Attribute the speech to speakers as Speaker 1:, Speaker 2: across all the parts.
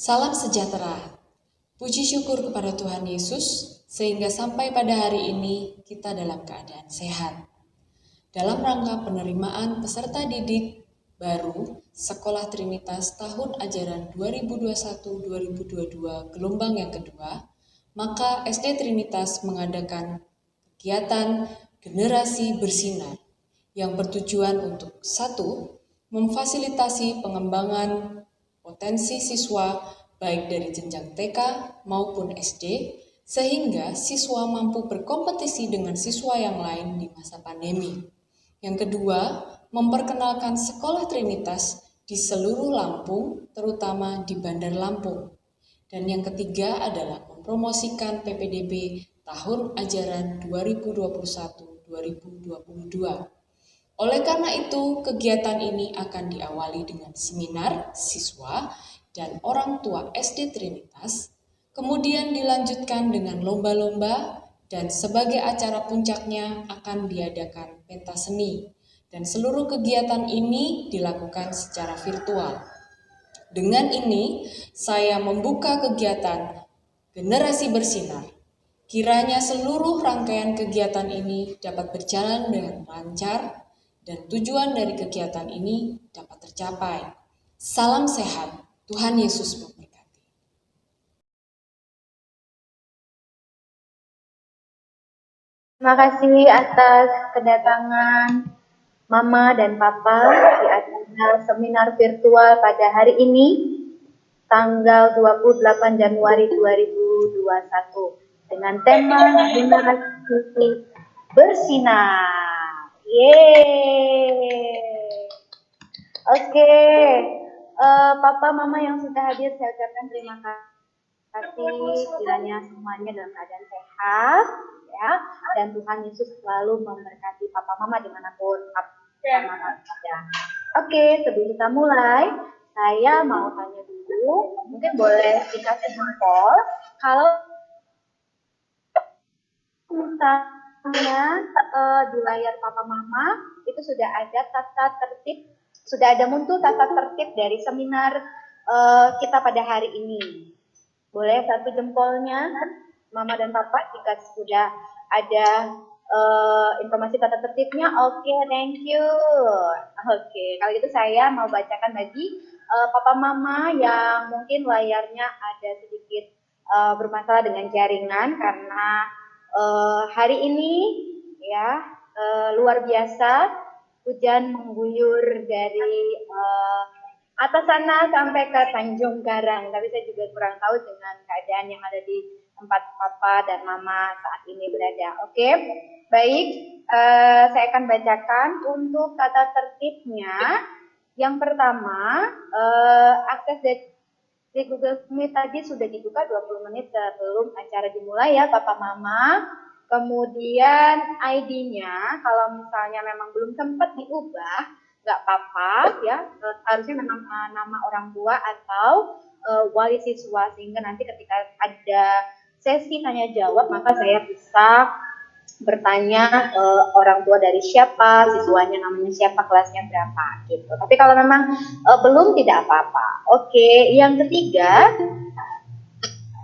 Speaker 1: Salam sejahtera. Puji syukur kepada Tuhan Yesus, sehingga sampai pada hari ini kita dalam keadaan sehat. Dalam rangka penerimaan peserta didik baru Sekolah Trinitas tahun ajaran 2021-2022 gelombang yang kedua, maka SD Trinitas mengadakan kegiatan Generasi Bersinar yang bertujuan untuk 1. Memfasilitasi pengembangan potensi siswa baik dari jenjang TK maupun SD, sehingga siswa mampu berkompetisi dengan siswa yang lain di masa pandemi. Yang kedua, memperkenalkan Sekolah Trinitas di seluruh Lampung, terutama di Bandar Lampung. Dan yang ketiga adalah mempromosikan PPDB tahun ajaran 2021-2022. Oleh karena itu, kegiatan ini akan diawali dengan seminar siswa dan orang tua SD Trinitas, kemudian dilanjutkan dengan lomba-lomba, dan sebagai acara puncaknya akan diadakan pentas seni. Dan seluruh kegiatan ini dilakukan secara virtual. Dengan ini, saya membuka kegiatan Generasi Bersinar. Kiranya seluruh rangkaian kegiatan ini dapat berjalan dengan lancar, dan tujuan dari kegiatan ini dapat tercapai. Salam sehat, Tuhan Yesus memberkati.
Speaker 2: Terima kasih atas kedatangan Mama dan Papa di acara seminar virtual pada hari ini, tanggal 28 Januari 2021, dengan tema Generasi Bersinar. Yeay. Oke, Papa, Mama yang sudah hadir, saya ucapkan terima kasih. Kiranya semuanya dalam keadaan sehat, ya, dan Tuhan Yesus selalu memberkati Papa, Mama dimanapun Papa, Mama ada. Oke, sebelum kita mulai, saya mau tanya dulu, mungkin boleh dikasih jempol kalau misalnya di layar Papa Mama itu sudah ada tata tertib, sudah ada muncul tata tertib dari seminar kita pada hari ini. Boleh satu jempolnya, Mama dan Papa, jika sudah ada informasi tata tertibnya. Oke, thank you. Oke, kalau gitu saya mau bacakan bagi Papa Mama yang mungkin layarnya ada sedikit bermasalah dengan jaringan karena hari ini ya luar biasa hujan mengguyur dari atas sana sampai ke Tanjung Garang. Tapi saya juga kurang tahu dengan keadaan yang ada di tempat Papa dan Mama saat ini berada. Oke, baik. Saya akan bacakan untuk tata tertibnya. Yang pertama, akses di Google Meet tadi sudah dibuka 20 menit sebelum acara dimulai ya Papa Mama. Kemudian ID-nya kalau misalnya memang belum sempat diubah, nggak apa-apa ya, harusnya memang nama orang tua atau wali siswa, sehingga nanti ketika ada sesi tanya jawab maka saya bisa bertanya orang tua dari siapa, siswanya namanya siapa, kelasnya berapa gitu. Tapi kalau memang belum, tidak apa-apa. Oke, yang ketiga,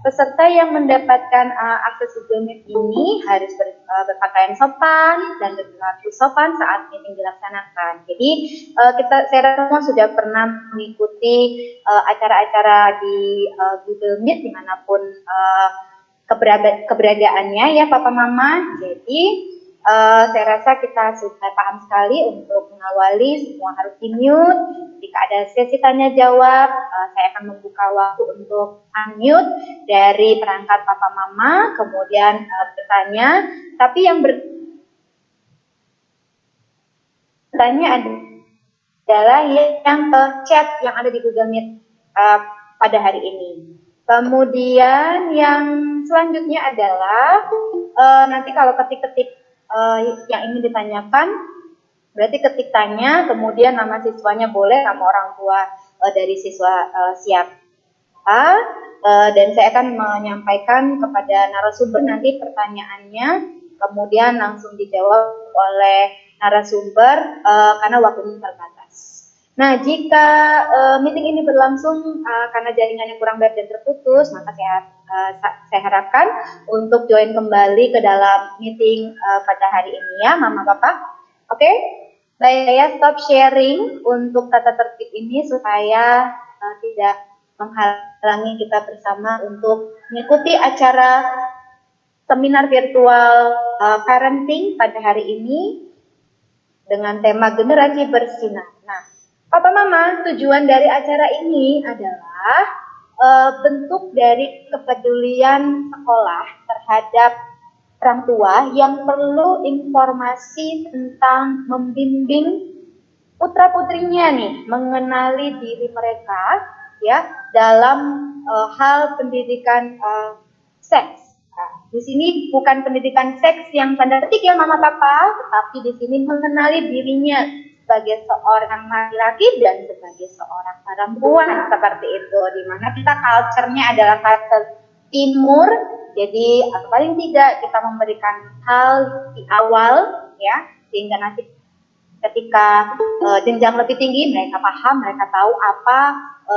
Speaker 2: peserta yang mendapatkan akses Google Meet ini harus berpakaian sopan dan berperilaku sopan saat meeting dilaksanakan. Jadi saya semua sudah pernah mengikuti acara-acara di Google Meet dimanapun keberadaannya ya Papa Mama. Jadi saya rasa kita sudah paham sekali untuk mengawali semua harus di-mute. Jika ada sesi tanya jawab, saya akan membuka waktu untuk unmute dari perangkat Papa Mama, kemudian bertanya. Tapi yang bertanya adalah yang chat yang ada di Google Meet. uh, pada hari ini. Kemudian yang selanjutnya adalah nanti kalau ketik-ketik yang ingin ditanyakan, berarti ketik tanya, kemudian nama siswanya boleh, nama orang tua dari siswa siapa. Dan saya akan menyampaikan kepada narasumber nanti pertanyaannya, kemudian langsung dijawab oleh narasumber karena waktunya terbatas. Nah, jika meeting ini berlangsung karena jaringannya kurang baik dan terputus, maka saya harapkan untuk join kembali ke dalam meeting pada hari ini ya, Mama Bapak. Oke? Baik, saya stop sharing untuk tata tertib ini supaya tidak menghalangi kita bersama untuk mengikuti acara seminar virtual parenting pada hari ini dengan tema generasi bersinar. Nah, Papa Mama, tujuan dari acara ini adalah bentuk dari kepedulian sekolah terhadap orang tua yang perlu informasi tentang membimbing putra-putrinya nih, mengenali diri mereka ya dalam hal pendidikan seks. Nah, di sini bukan pendidikan seks yang tanda petik ya Mama Papa, tetapi di sini mengenali dirinya sebagai seorang laki-laki dan sebagai seorang perempuan seperti itu, di mana kita culture-nya adalah culture timur, jadi paling tidak kita memberikan hal di awal ya, sehingga nanti ketika jenjang lebih tinggi mereka paham, mereka tahu apa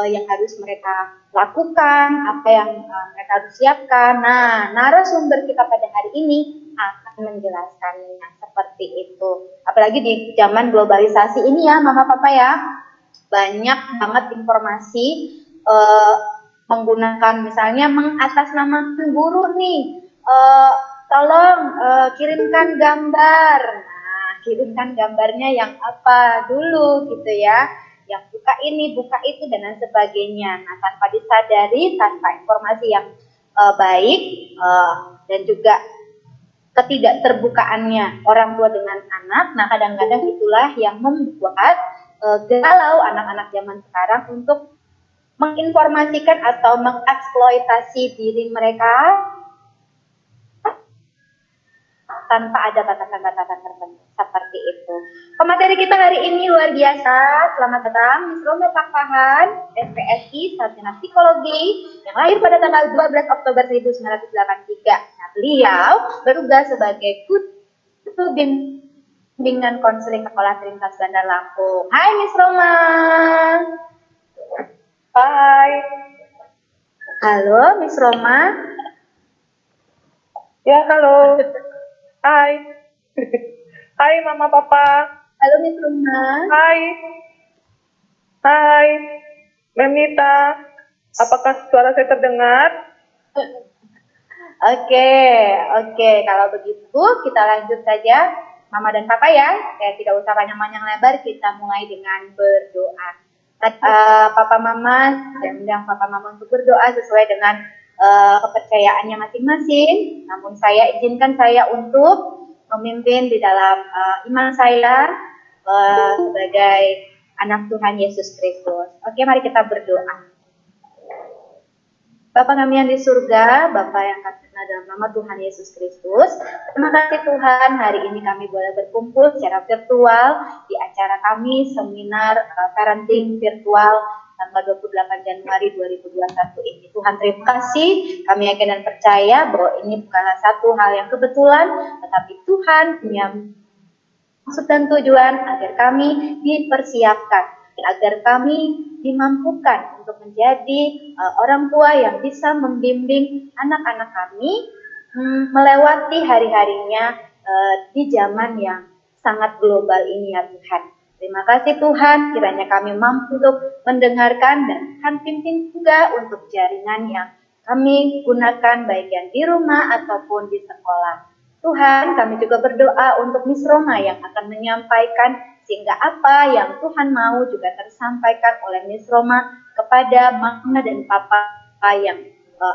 Speaker 2: yang harus mereka lakukan, apa yang mereka harus siapkan. Nah, narasumber kita pada hari ini akan menjelaskannya seperti itu. Apalagi di zaman globalisasi ini ya, Mama Papa ya, banyak banget informasi menggunakan misalnya mengatasnamakan guru nih, tolong kirimkan gambar. Kirimkan gambarnya yang apa dulu gitu ya, yang buka ini, buka itu, dan lain sebagainya. Nah, tanpa disadari, tanpa informasi yang baik dan juga ketidakterbukaannya orang tua dengan anak, nah kadang-kadang itulah yang membuat galau anak-anak zaman sekarang untuk menginformasikan atau mengeksploitasi diri mereka tanpa ada batasan-batasan tertentu seperti itu. Pemateri kita hari ini luar biasa. Selamat datang Miss Roma Pakpahan, SPSI, Sarjana Psikologi, yang lahir pada tanggal 12 Oktober 1983. Nah, beliau bertugas sebagai Guru Bimbingan Konseling Sekolah Trintas Bandar Lampung. Hai Miss Roma.
Speaker 3: Hai.
Speaker 2: Halo Miss Roma.
Speaker 3: Ya, halo. Hai. Hai Mama Papa.
Speaker 2: Halo Miss Roma.
Speaker 3: Hai. Hai. Memita. Apakah suara saya terdengar?
Speaker 2: Oke. Kalau begitu kita lanjut saja Mama dan Papa ya. Tidak usah panjang-panjang lebar, kita mulai dengan berdoa. Papa Mama, saya undang Papa Mama untuk berdoa sesuai dengan kepercayaannya masing-masing. Namun izinkan saya untuk memimpin di dalam iman saya sebagai anak Tuhan Yesus Kristus. Oke, mari kita berdoa. Bapa kami yang di surga, Bapa yang kami kenal dalam nama Tuhan Yesus Kristus, terima kasih Tuhan, hari ini kami boleh berkumpul secara virtual di acara kami seminar parenting virtual tanggal 28 Januari 2021 ini. Tuhan terima kasih, kami yakin dan percaya bahwa ini bukanlah satu hal yang kebetulan, tetapi Tuhan punya maksud dan tujuan agar kami dipersiapkan, agar kami dimampukan untuk menjadi orang tua yang bisa membimbing anak-anak kami melewati hari-harinya di zaman yang sangat global ini ya Tuhan. Terima kasih Tuhan, kiranya kami mampu untuk mendengarkan dan Tuhan pimpin juga untuk jaringan yang kami gunakan baik yang di rumah ataupun di sekolah. Tuhan, kami juga berdoa untuk Miss Roma yang akan menyampaikan sehingga apa yang Tuhan mau juga tersampaikan oleh Miss Roma kepada Mama dan Papa yang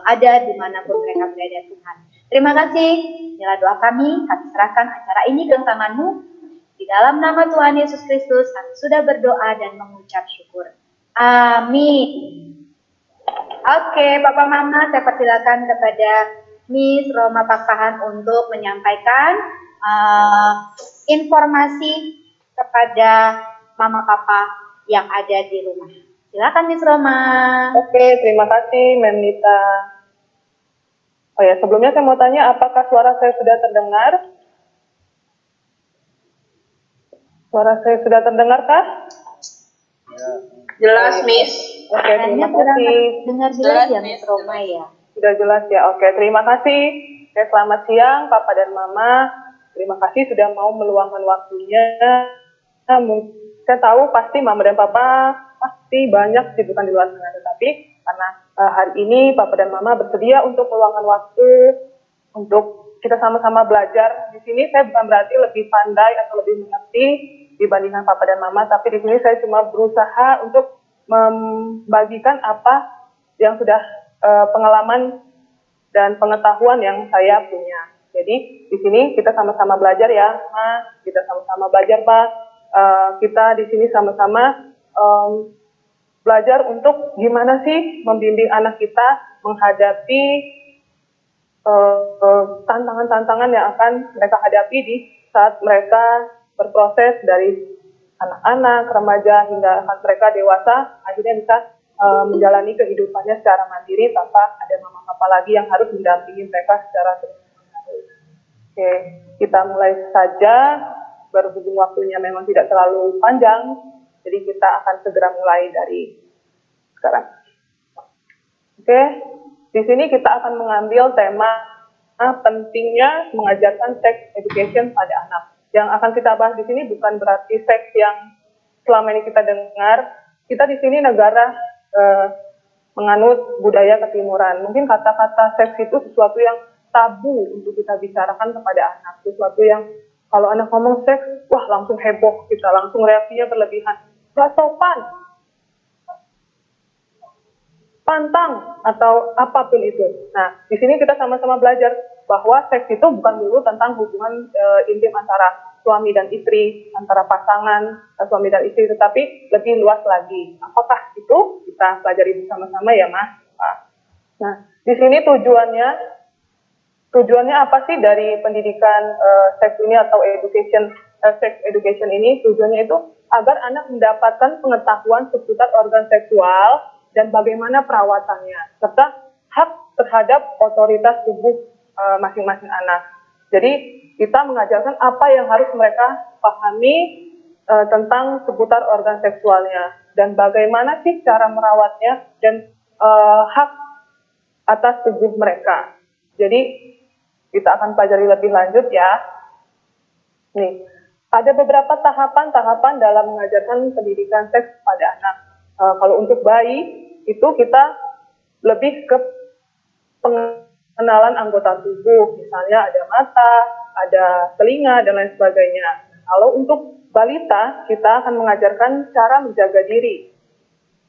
Speaker 2: ada dimanapun mereka berada Tuhan. Terima kasih, inilah doa kami serahkan acara ini ke tangan-Mu. Di dalam nama Tuhan Yesus Kristus kami sudah berdoa dan mengucap syukur. Amin. Oke, Papa Mama, saya persilakan kepada Miss Roma Pakpahan untuk menyampaikan informasi kepada Mama Papa yang ada di rumah. Silakan Miss Roma.
Speaker 3: Oke, terima kasih Memnita. Oh ya, sebelumnya saya mau tanya, apakah suara saya sudah terdengar? Suara saya sudah terdengar kah?
Speaker 4: Jelas, Miss.
Speaker 3: Oke, terima kasih.
Speaker 2: Dengar jelas ya Miss Roma ya.
Speaker 3: Sudah jelas ya. Oke, terima kasih. Oke, selamat siang Papa dan Mama. Terima kasih sudah mau meluangkan waktunya. Saya tahu pasti Mama dan Papa pasti banyak kesibukan di luar sana, tetapi karena hari ini Papa dan Mama bersedia untuk meluangkan waktu untuk kita sama-sama belajar. Di sini saya bukan berarti lebih pandai atau lebih mengerti dibandingkan Papa dan Mama, tapi di sini saya cuma berusaha untuk membagikan apa yang sudah pengalaman dan pengetahuan yang saya punya. Jadi di sini kita sama-sama belajar ya, Ma. Kita sama-sama belajar, Pak. Kita di sini sama-sama belajar untuk gimana sih membimbing anak kita menghadapi tantangan-tantangan yang akan mereka hadapi di saat mereka berproses dari anak-anak, remaja, hingga saat mereka dewasa, akhirnya bisa menjalani kehidupannya secara mandiri tanpa ada mama papa lagi yang harus mendampingi mereka secara terus-menerus. Oke, kita mulai saja. Berhubung waktunya memang tidak terlalu panjang, jadi kita akan segera mulai dari sekarang. Oke, di sini kita akan mengambil tema pentingnya mengajarkan sex education pada anak. Yang akan kita bahas di sini bukan berarti seks yang selama ini kita dengar. Kita di sini negara menganut budaya ketimuran. Mungkin kata-kata seks itu sesuatu yang tabu untuk kita bicarakan kepada anak. Sesuatu yang kalau anak ngomong seks, wah langsung heboh kita, langsung reaksinya berlebihan. Gak sopan, pantang, atau apapun itu. Nah, di sini kita sama-sama belajar bahwa seks itu bukan dulu tentang hubungan intim antara suami dan istri, antara pasangan suami dan istri, tetapi lebih luas lagi. Apakah itu? Kita pelajari bersama-sama ya, Mas. Nah, di sini tujuannya apa sih dari pendidikan seks ini atau sex education ini? Tujuannya itu agar anak mendapatkan pengetahuan seputar organ seksual dan bagaimana perawatannya, serta hak terhadap otoritas tubuh masing-masing anak. Jadi kita mengajarkan apa yang harus mereka pahami tentang seputar organ seksualnya dan bagaimana sih cara merawatnya dan hak atas tubuh mereka. Jadi kita akan pelajari lebih lanjut ya. Nih, ada beberapa tahapan-tahapan dalam mengajarkan pendidikan seks pada anak. Kalau untuk bayi, itu kita lebih ke pengenalan anggota tubuh. Misalnya ada mata, ada telinga, dan lain sebagainya. Kalau untuk balita, kita akan mengajarkan cara menjaga diri.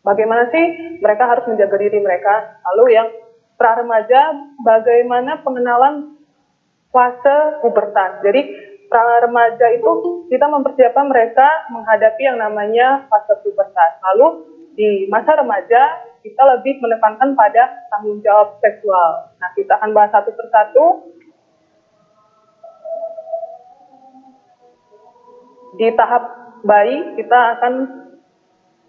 Speaker 3: Bagaimana sih mereka harus menjaga diri mereka. Lalu yang pra-remaja, bagaimana pengenalan fase pubertas. Jadi pra-remaja itu kita mempersiapkan mereka menghadapi yang namanya fase pubertas. Lalu di masa remaja kita lebih menekankan pada tanggung jawab seksual. Nah, kita akan bahas satu persatu. Di tahap bayi kita akan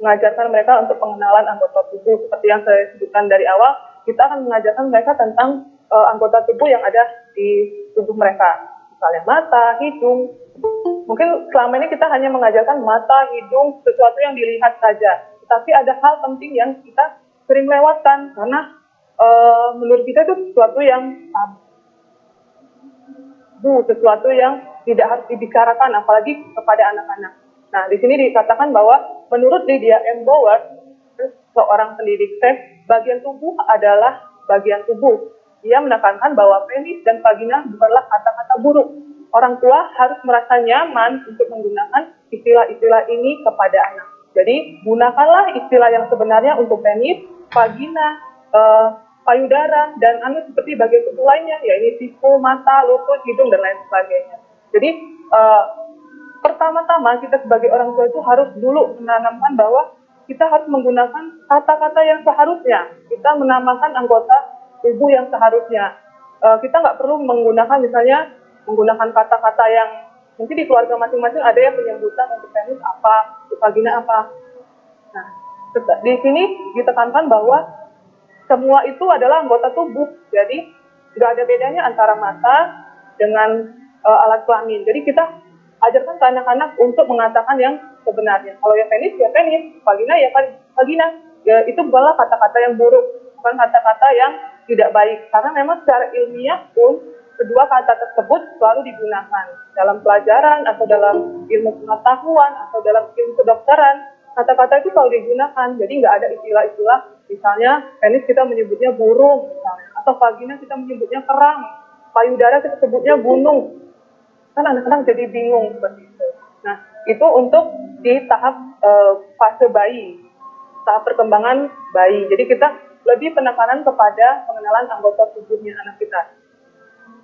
Speaker 3: mengajarkan mereka untuk pengenalan anggota tubuh. Seperti yang saya sebutkan dari awal, kita akan mengajarkan mereka tentang anggota tubuh yang ada di tubuh mereka, misalnya mata, hidung. Mungkin selama ini kita hanya mengajarkan mata, hidung, sesuatu yang dilihat saja. Tapi ada hal penting yang kita sering lewatkan karena menurut kita itu sesuatu yang tabu, sesuatu yang tidak harus dibicarakan, apalagi kepada anak-anak. Nah, di sini dikatakan bahwa menurut Lydia M. Bauer, seorang pendidik seks, bagian tubuh adalah bagian tubuh. Ia menekankan bahwa penis dan vagina bukanlah kata-kata buruk. Orang tua harus merasa nyaman untuk menggunakan istilah-istilah ini kepada anak. Jadi, gunakanlah istilah yang sebenarnya untuk penis, vagina, payudara, dan anus seperti bagian tubuh lainnya, yaitu siku, mata, lutut, hidung, dan lain sebagainya. Jadi, pertama-tama kita sebagai orang tua itu harus dulu menanamkan bahwa kita harus menggunakan kata-kata yang seharusnya. Kita menamakan anggota tubuh yang seharusnya. Kita nggak perlu menggunakan kata-kata yang mungkin di keluarga masing-masing ada yang penyebutan untuk penis apa, untuk vagina apa. Nah, di sini ditekankan bahwa semua itu adalah anggota tubuh. Jadi nggak ada bedanya antara mata dengan alat kelamin. Jadi kita ajarkan ke anak-anak untuk mengatakan yang sebenarnya. Kalau ya penis, vagina ya vagina. Ya, itu bukanlah kata-kata yang buruk, bukan kata-kata yang tidak baik. Karena memang secara ilmiah pun kedua kata tersebut selalu digunakan dalam pelajaran atau dalam ilmu pengetahuan atau dalam ilmu kedokteran. Kata-kata itu selalu digunakan. Jadi nggak ada istilah-istilah, misalnya penis kita menyebutnya burung, misalnya, atau vagina kita menyebutnya kerang, payudara kita sebutnya gunung. Kan anak-anak jadi bingung seperti itu. Nah, itu untuk di tahap fase bayi, tahap perkembangan bayi. Jadi kita lebih penekanan kepada pengenalan anggota tubuhnya anak kita.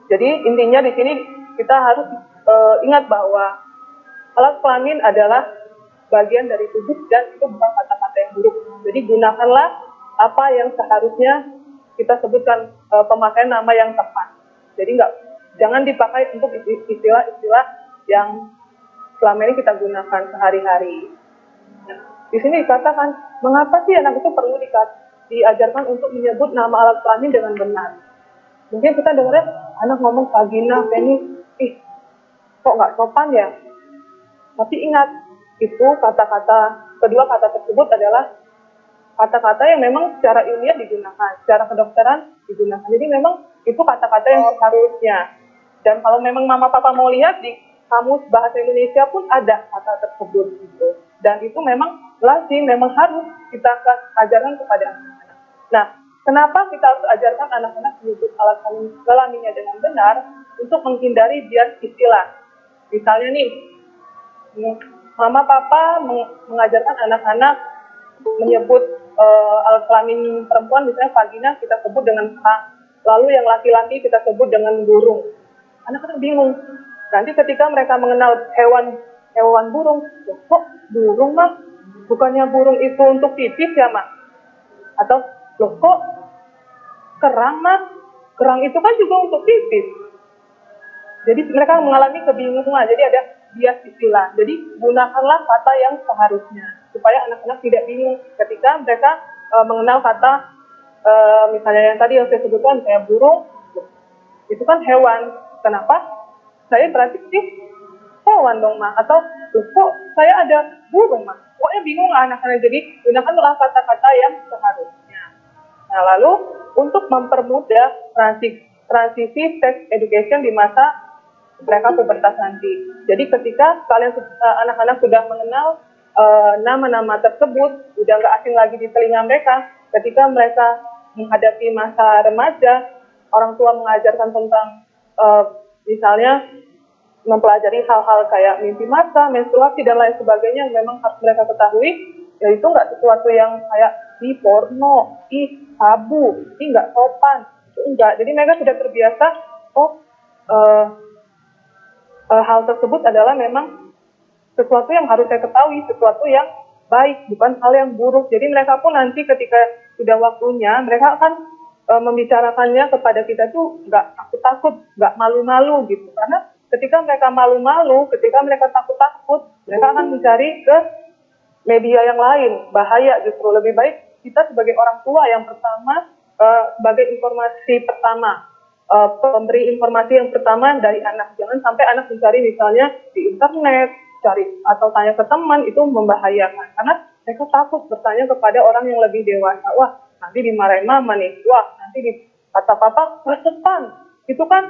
Speaker 3: Jadi intinya di sini kita harus ingat bahwa alat kelamin adalah bagian dari tubuh dan itu bukan kata-kata yang buruk. Jadi gunakanlah apa yang seharusnya kita sebutkan, pemakaian nama yang tepat. Jadi jangan dipakai untuk istilah-istilah yang selama ini kita gunakan sehari-hari. Di sini dikatakan, mengapa sih anak itu perlu diajarkan untuk menyebut nama alat kelamin dengan benar? Mungkin kita dengarnya anak ngomong vagina, penis, kok nggak sopan ya? Tapi ingat, itu kedua kata tersebut adalah kata-kata yang memang secara ilmiah digunakan, secara kedokteran digunakan. Jadi memang itu kata-kata yang seharusnya. Dan kalau memang mama papa mau lihat di kamus bahasa Indonesia pun ada kata tersebut gitu. Dan itu memang lazim, memang harus kita ajarkan kepada anak-anak. Nah, kenapa kita harus ajarkan anak-anak menyebut alat kelaminnya dengan benar untuk menghindari bias istilah. Misalnya nih, mama papa mengajarkan anak-anak menyebut alat kelamin perempuan, misalnya vagina kita sebut dengan kerang, lalu yang laki-laki kita sebut dengan burung. Anak-anak bingung. Nanti ketika mereka mengenal hewan burung, kok burung mah? Bukannya burung itu untuk pipis ya mah? Atau loh kok kerang mah? Kerang itu kan juga untuk pipis. Jadi mereka mengalami kebingungan. Jadi ada bias istilah. Jadi gunakanlah kata yang seharusnya supaya anak-anak tidak bingung ketika mereka mengenal kata misalnya yang tadi yang saya sebutkan, kayak burung, itu kan hewan. Kenapa? Saya berarti sih hewan dong mah, atau kok saya ada burung mah? Pokoknya bingung anak-anak. Jadi gunakanlah kata-kata yang seharusnya. Nah, lalu untuk mempermudah transisi sex education di masa mereka pubertas nanti. Jadi ketika anak-anak sudah mengenal nama-nama tersebut, sudah nggak asing lagi di telinga mereka, ketika mereka menghadapi masa remaja, orang tua mengajarkan tentang misalnya mempelajari hal-hal kayak mimpi masa, menstruasi, dan lain sebagainya yang memang harus mereka ketahui, ya itu nggak sesuatu yang kayak porno, tabu, nggak sopan, itu enggak. Jadi mereka sudah terbiasa, hal tersebut adalah memang sesuatu yang harus saya ketahui, sesuatu yang baik, bukan hal yang buruk. Jadi mereka pun nanti ketika sudah waktunya, mereka akan membicarakannya kepada kita tuh nggak takut-takut, nggak malu-malu gitu. Karena ketika mereka malu-malu, ketika mereka takut-takut, mereka akan mencari ke media yang lain. Bahaya justru. Lebih baik kita sebagai orang tua yang pertama, sebagai informasi pertama, pemberi informasi yang pertama dari anak. Jangan sampai anak mencari misalnya di internet, cari atau tanya ke teman, itu membahayakan. Karena mereka takut bertanya kepada orang yang lebih dewasa. Wah, nanti dimarahin mama nih. Wah, nanti kata papa, resepan. Itu kan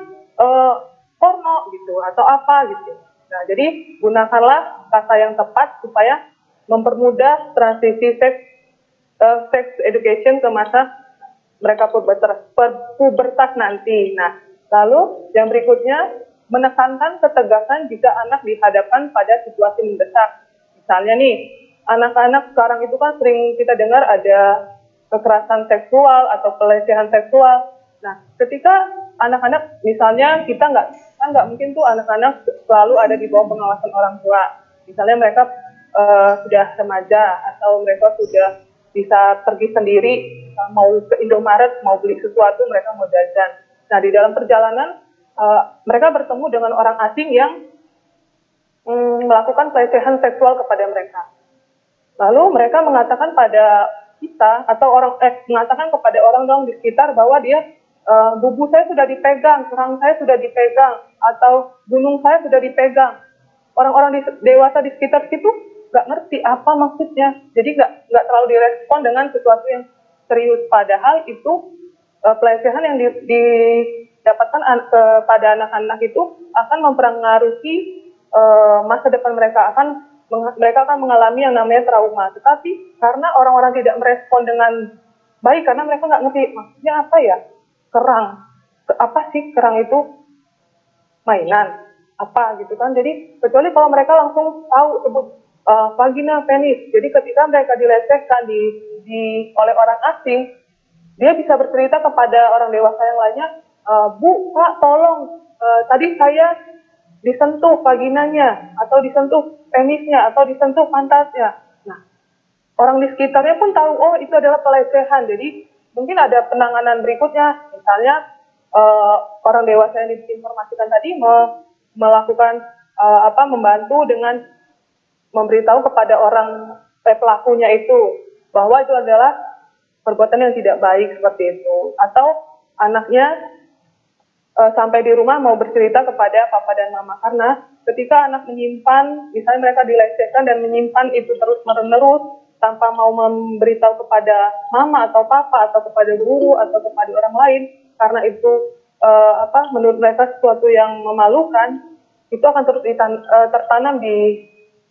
Speaker 3: porno gitu, atau apa gitu. Nah, jadi gunakanlah kata yang tepat supaya mempermudah transisi sex education ke masa mereka pubertas nanti. Nah, lalu yang berikutnya, menekankan ketegasan jika anak dihadapkan pada situasi mendesak. Misalnya nih, anak-anak sekarang itu kan sering kita dengar ada kekerasan seksual atau pelecehan seksual. Nah, ketika anak-anak, misalnya kita nggak mungkin tuh anak-anak selalu ada di bawah pengawasan orang tua. Misalnya mereka sudah remaja atau mereka sudah bisa pergi sendiri, mau ke Indomaret, mau beli sesuatu, mereka mau jajan. Nah, di dalam perjalanan mereka bertemu dengan orang asing yang melakukan pelecehan seksual kepada mereka. Lalu mereka mengatakan pada kita atau mengatakan kepada orang-orang di sekitar bahwa dia bubu saya sudah dipegang, kerang saya sudah dipegang, atau gunung saya sudah dipegang. Orang-orang dewasa di sekitar situ nggak ngerti apa maksudnya, jadi nggak terlalu direspon dengan sesuatu yang serius. Padahal itu pelecehan yang didapatkan kepada anak-anak itu akan mempengaruhi masa depan mereka, mereka akan mengalami yang namanya trauma. Tetapi karena orang-orang tidak merespon dengan baik, karena mereka nggak ngerti maksudnya apa ya, kerang, apa sih kerang itu, mainan, apa gitu kan. Jadi kecuali kalau mereka langsung tahu sebut vagina, penis. Jadi ketika mereka dilecehkan oleh orang asing, dia bisa bercerita kepada orang dewasa yang lainnya, Bu, Pak, tolong, tadi saya disentuh vaginanya, atau disentuh penisnya, atau disentuh pantatnya. Nah, orang di sekitarnya pun tahu, oh itu adalah pelecehan. Jadi mungkin ada penanganan berikutnya, misalnya orang dewasa yang diinformasikan tadi melakukan membantu dengan memberitahu kepada orang pelakunya itu bahwa itu adalah perbuatan yang tidak baik seperti itu. Atau anaknya sampai di rumah mau bercerita kepada papa dan mama, karena ketika anak menyimpan, misalnya mereka dilecehkan dan menyimpan itu terus menerus tanpa mau memberitahu kepada mama atau papa atau kepada guru atau kepada orang lain, karena itu menurut mereka sesuatu yang memalukan, itu akan terus tertanam di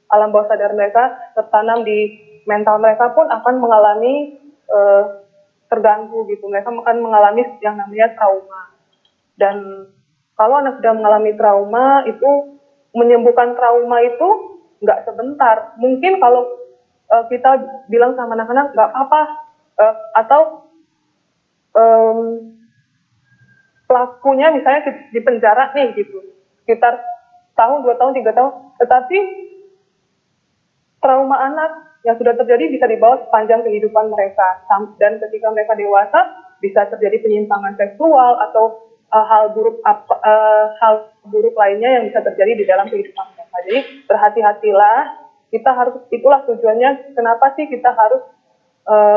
Speaker 3: alam bawah sadar mereka, tertanam di mental mereka pun akan mengalami terganggu gitu. Mereka akan mengalami yang namanya trauma. Dan kalau anak sudah mengalami trauma, itu menyembuhkan trauma itu nggak sebentar. Mungkin kalau kita bilang sama anak-anak nggak apa-apa, atau pelakunya misalnya di penjara nih gitu, sekitar tahun, 2 tahun, 3 tahun, tetapi trauma anak yang sudah terjadi bisa dibawa sepanjang kehidupan mereka, dan ketika mereka dewasa bisa terjadi penyimpangan seksual atau hal buruk lainnya yang bisa terjadi di dalam kehidupan mereka. Jadi berhati-hatilah, kita harus, itulah tujuannya kenapa sih kita harus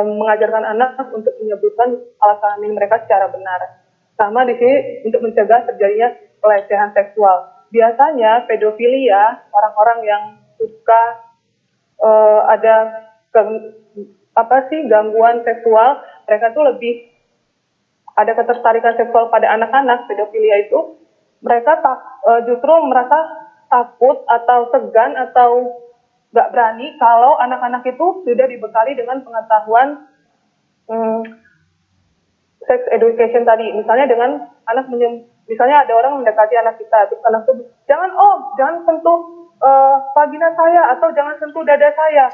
Speaker 3: mengajarkan anak untuk menyebutkan alasan mereka secara benar. Sama di sini untuk mencegah terjadinya pelecehan seksual. Biasanya pedofilia, orang-orang yang suka ada gangguan seksual, mereka tuh lebih ada ketertarikan seksual pada anak-anak. Pedofilia itu mereka justru merasa takut atau segan atau nggak berani kalau anak-anak itu sudah dibekali dengan pengetahuan sex education tadi. Misalnya dengan misalnya ada orang mendekati anak kita, terus anak itu, jangan sentuh vagina saya, atau jangan sentuh dada saya.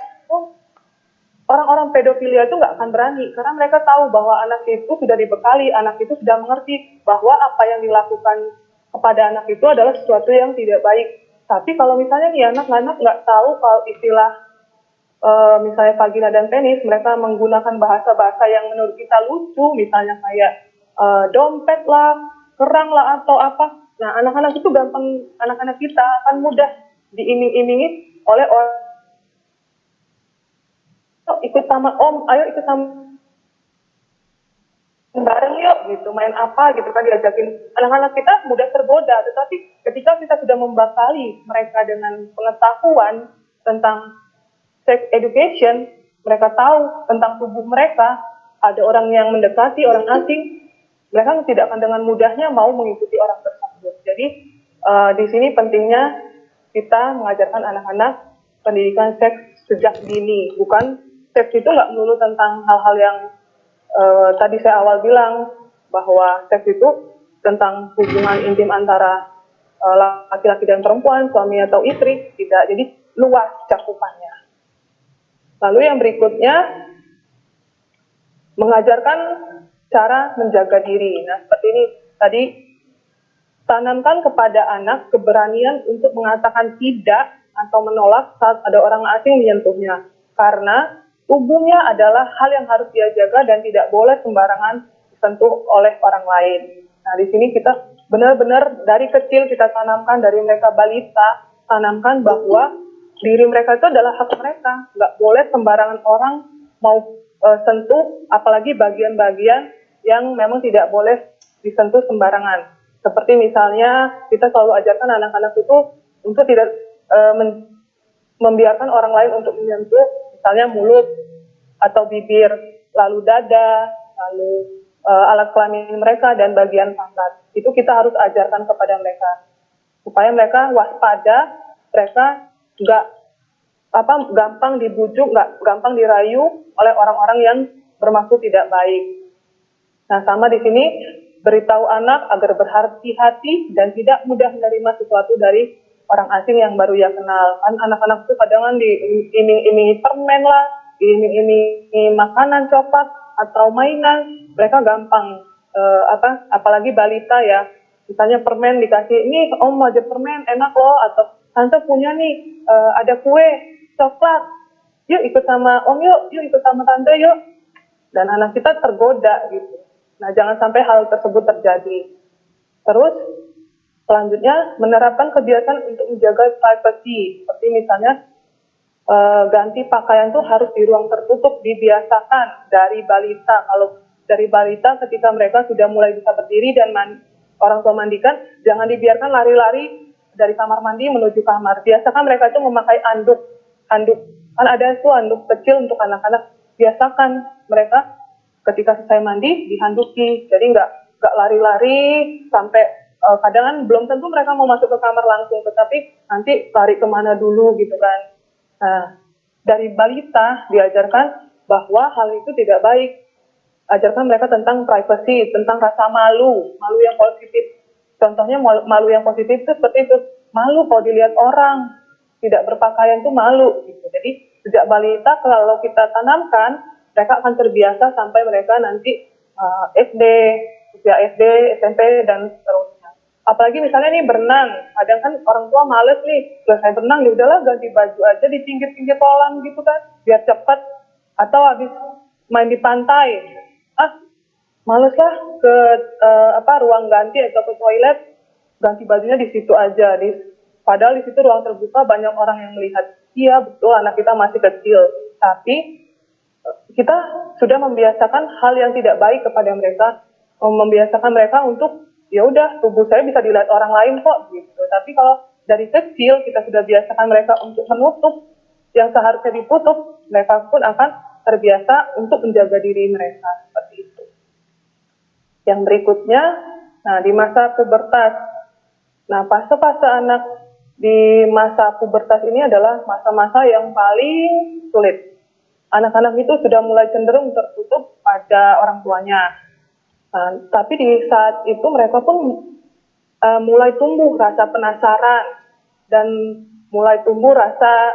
Speaker 3: Orang-orang pedofilia itu nggak akan berani, karena mereka tahu bahwa anak itu sudah dibekali, anak itu sudah mengerti bahwa apa yang dilakukan kepada anak itu adalah sesuatu yang tidak baik. Tapi kalau misalnya nih anak-anak nggak tahu kalau istilah misalnya vagina dan penis, mereka menggunakan bahasa-bahasa yang menurut kita lucu, misalnya kayak dompet lah, kerang lah, atau apa. Nah, anak-anak itu anak-anak kita akan mudah diiming-imingi oleh orang, ikut sama om, ayo ikut sama bareng yuk gitu, main apa gitu kan, diajakin. Anak-anak kita mudah tergoda, tetapi ketika kita sudah membekali mereka dengan pengetahuan tentang sex education, mereka tahu tentang tubuh mereka, ada orang yang mendekati orang asing, mereka tidak akan dengan mudahnya mau mengikuti orang tersebut. Jadi di sini pentingnya kita mengajarkan anak-anak pendidikan seks sejak dini. Bukan seks itu nggak melulu tentang hal-hal yang tadi saya awal bilang, bahwa seks itu tentang hubungan intim antara laki-laki dan perempuan, suami atau istri, tidak. Jadi luas cakupannya. Lalu yang berikutnya, mengajarkan cara menjaga diri. Nah, seperti ini tadi, tanamkan kepada anak keberanian untuk mengatakan tidak atau menolak saat ada orang asing menyentuhnya. Karena tubuhnya adalah hal yang harus dia jaga dan tidak boleh sembarangan disentuh oleh orang lain. Nah, di sini kita benar-benar dari kecil kita tanamkan, dari mereka balita, tanamkan bahwa diri mereka itu adalah hak mereka. Nggak boleh sembarangan orang mau sentuh, apalagi bagian-bagian yang memang tidak boleh disentuh sembarangan. Seperti misalnya kita selalu ajarkan anak-anak itu untuk tidak membiarkan orang lain untuk menyentuh, misalnya mulut atau bibir, lalu dada, lalu alat kelamin mereka dan bagian pantat. Itu kita harus ajarkan kepada mereka supaya mereka waspada, mereka nggak gampang dibujuk, nggak gampang dirayu oleh orang-orang yang bermaksud tidak baik. Nah, sama di sini beritahu anak agar berhati-hati dan tidak mudah menerima sesuatu dari orang asing yang baru ia kenal. Kan anak-anak itu kadang diiming-imingi permen lah, diiming-imingi makanan coklat atau mainan, mereka gampang apalagi balita ya. Misalnya permen dikasih, ini om mau aja permen, enak loh, atau tante punya nih ada kue coklat, yuk ikut sama om, yuk ikut sama tante yuk. Dan anak kita tergoda gitu. Nah, jangan sampai hal tersebut terjadi. Terus selanjutnya menerapkan kebiasaan untuk menjaga privacy, seperti misalnya ganti pakaian tuh harus di ruang tertutup, dibiasakan dari balita. Kalau dari balita ketika mereka sudah mulai bisa berdiri dan orang tua mandikan, jangan dibiarkan lari-lari dari kamar mandi menuju kamar. Biasakan mereka itu memakai anduk. Kan ada tuh anduk kecil untuk anak-anak. Biasakan mereka ketika selesai mandi dihanduki. Jadi nggak lari-lari sampai kadang kan belum tentu mereka mau masuk ke kamar langsung, tetapi nanti lari kemana dulu gitu kan. Nah, dari balita diajarkan bahwa hal itu tidak baik. Ajarkan mereka tentang privacy, tentang rasa malu yang positif. Contohnya malu yang positif itu seperti itu, malu kalau dilihat orang tidak berpakaian itu malu gitu. Jadi sejak balita kalau kita tanamkan, mereka akan terbiasa sampai mereka nanti SD, usia SD, SMP dan seterusnya. Apalagi misalnya nih berenang, kadang kan orang tua males nih, selesai berenang ya udahlah ganti baju aja di pinggir-pinggir kolam gitu kan, biar cepat. Atau habis main di pantai, males lah ke ruang ganti atau ke toilet, ganti bajunya di situ aja. Padahal di situ ruang terbuka banyak orang yang melihat. Iya betul, anak kita masih kecil, tapi kita sudah membiasakan hal yang tidak baik kepada mereka, membiasakan mereka untuk ya udah tubuh saya bisa dilihat orang lain kok gitu. Tapi kalau dari kecil kita sudah biasakan mereka untuk menutup yang seharusnya ditutup, mereka pun akan terbiasa untuk menjaga diri mereka seperti itu. Yang berikutnya, nah di masa pubertas. Nah, fase-fase anak di masa pubertas ini adalah masa-masa yang paling sulit. Anak-anak itu sudah mulai cenderung tertutup pada orang tuanya. Nah, tapi di saat itu mereka pun mulai tumbuh rasa penasaran dan mulai tumbuh rasa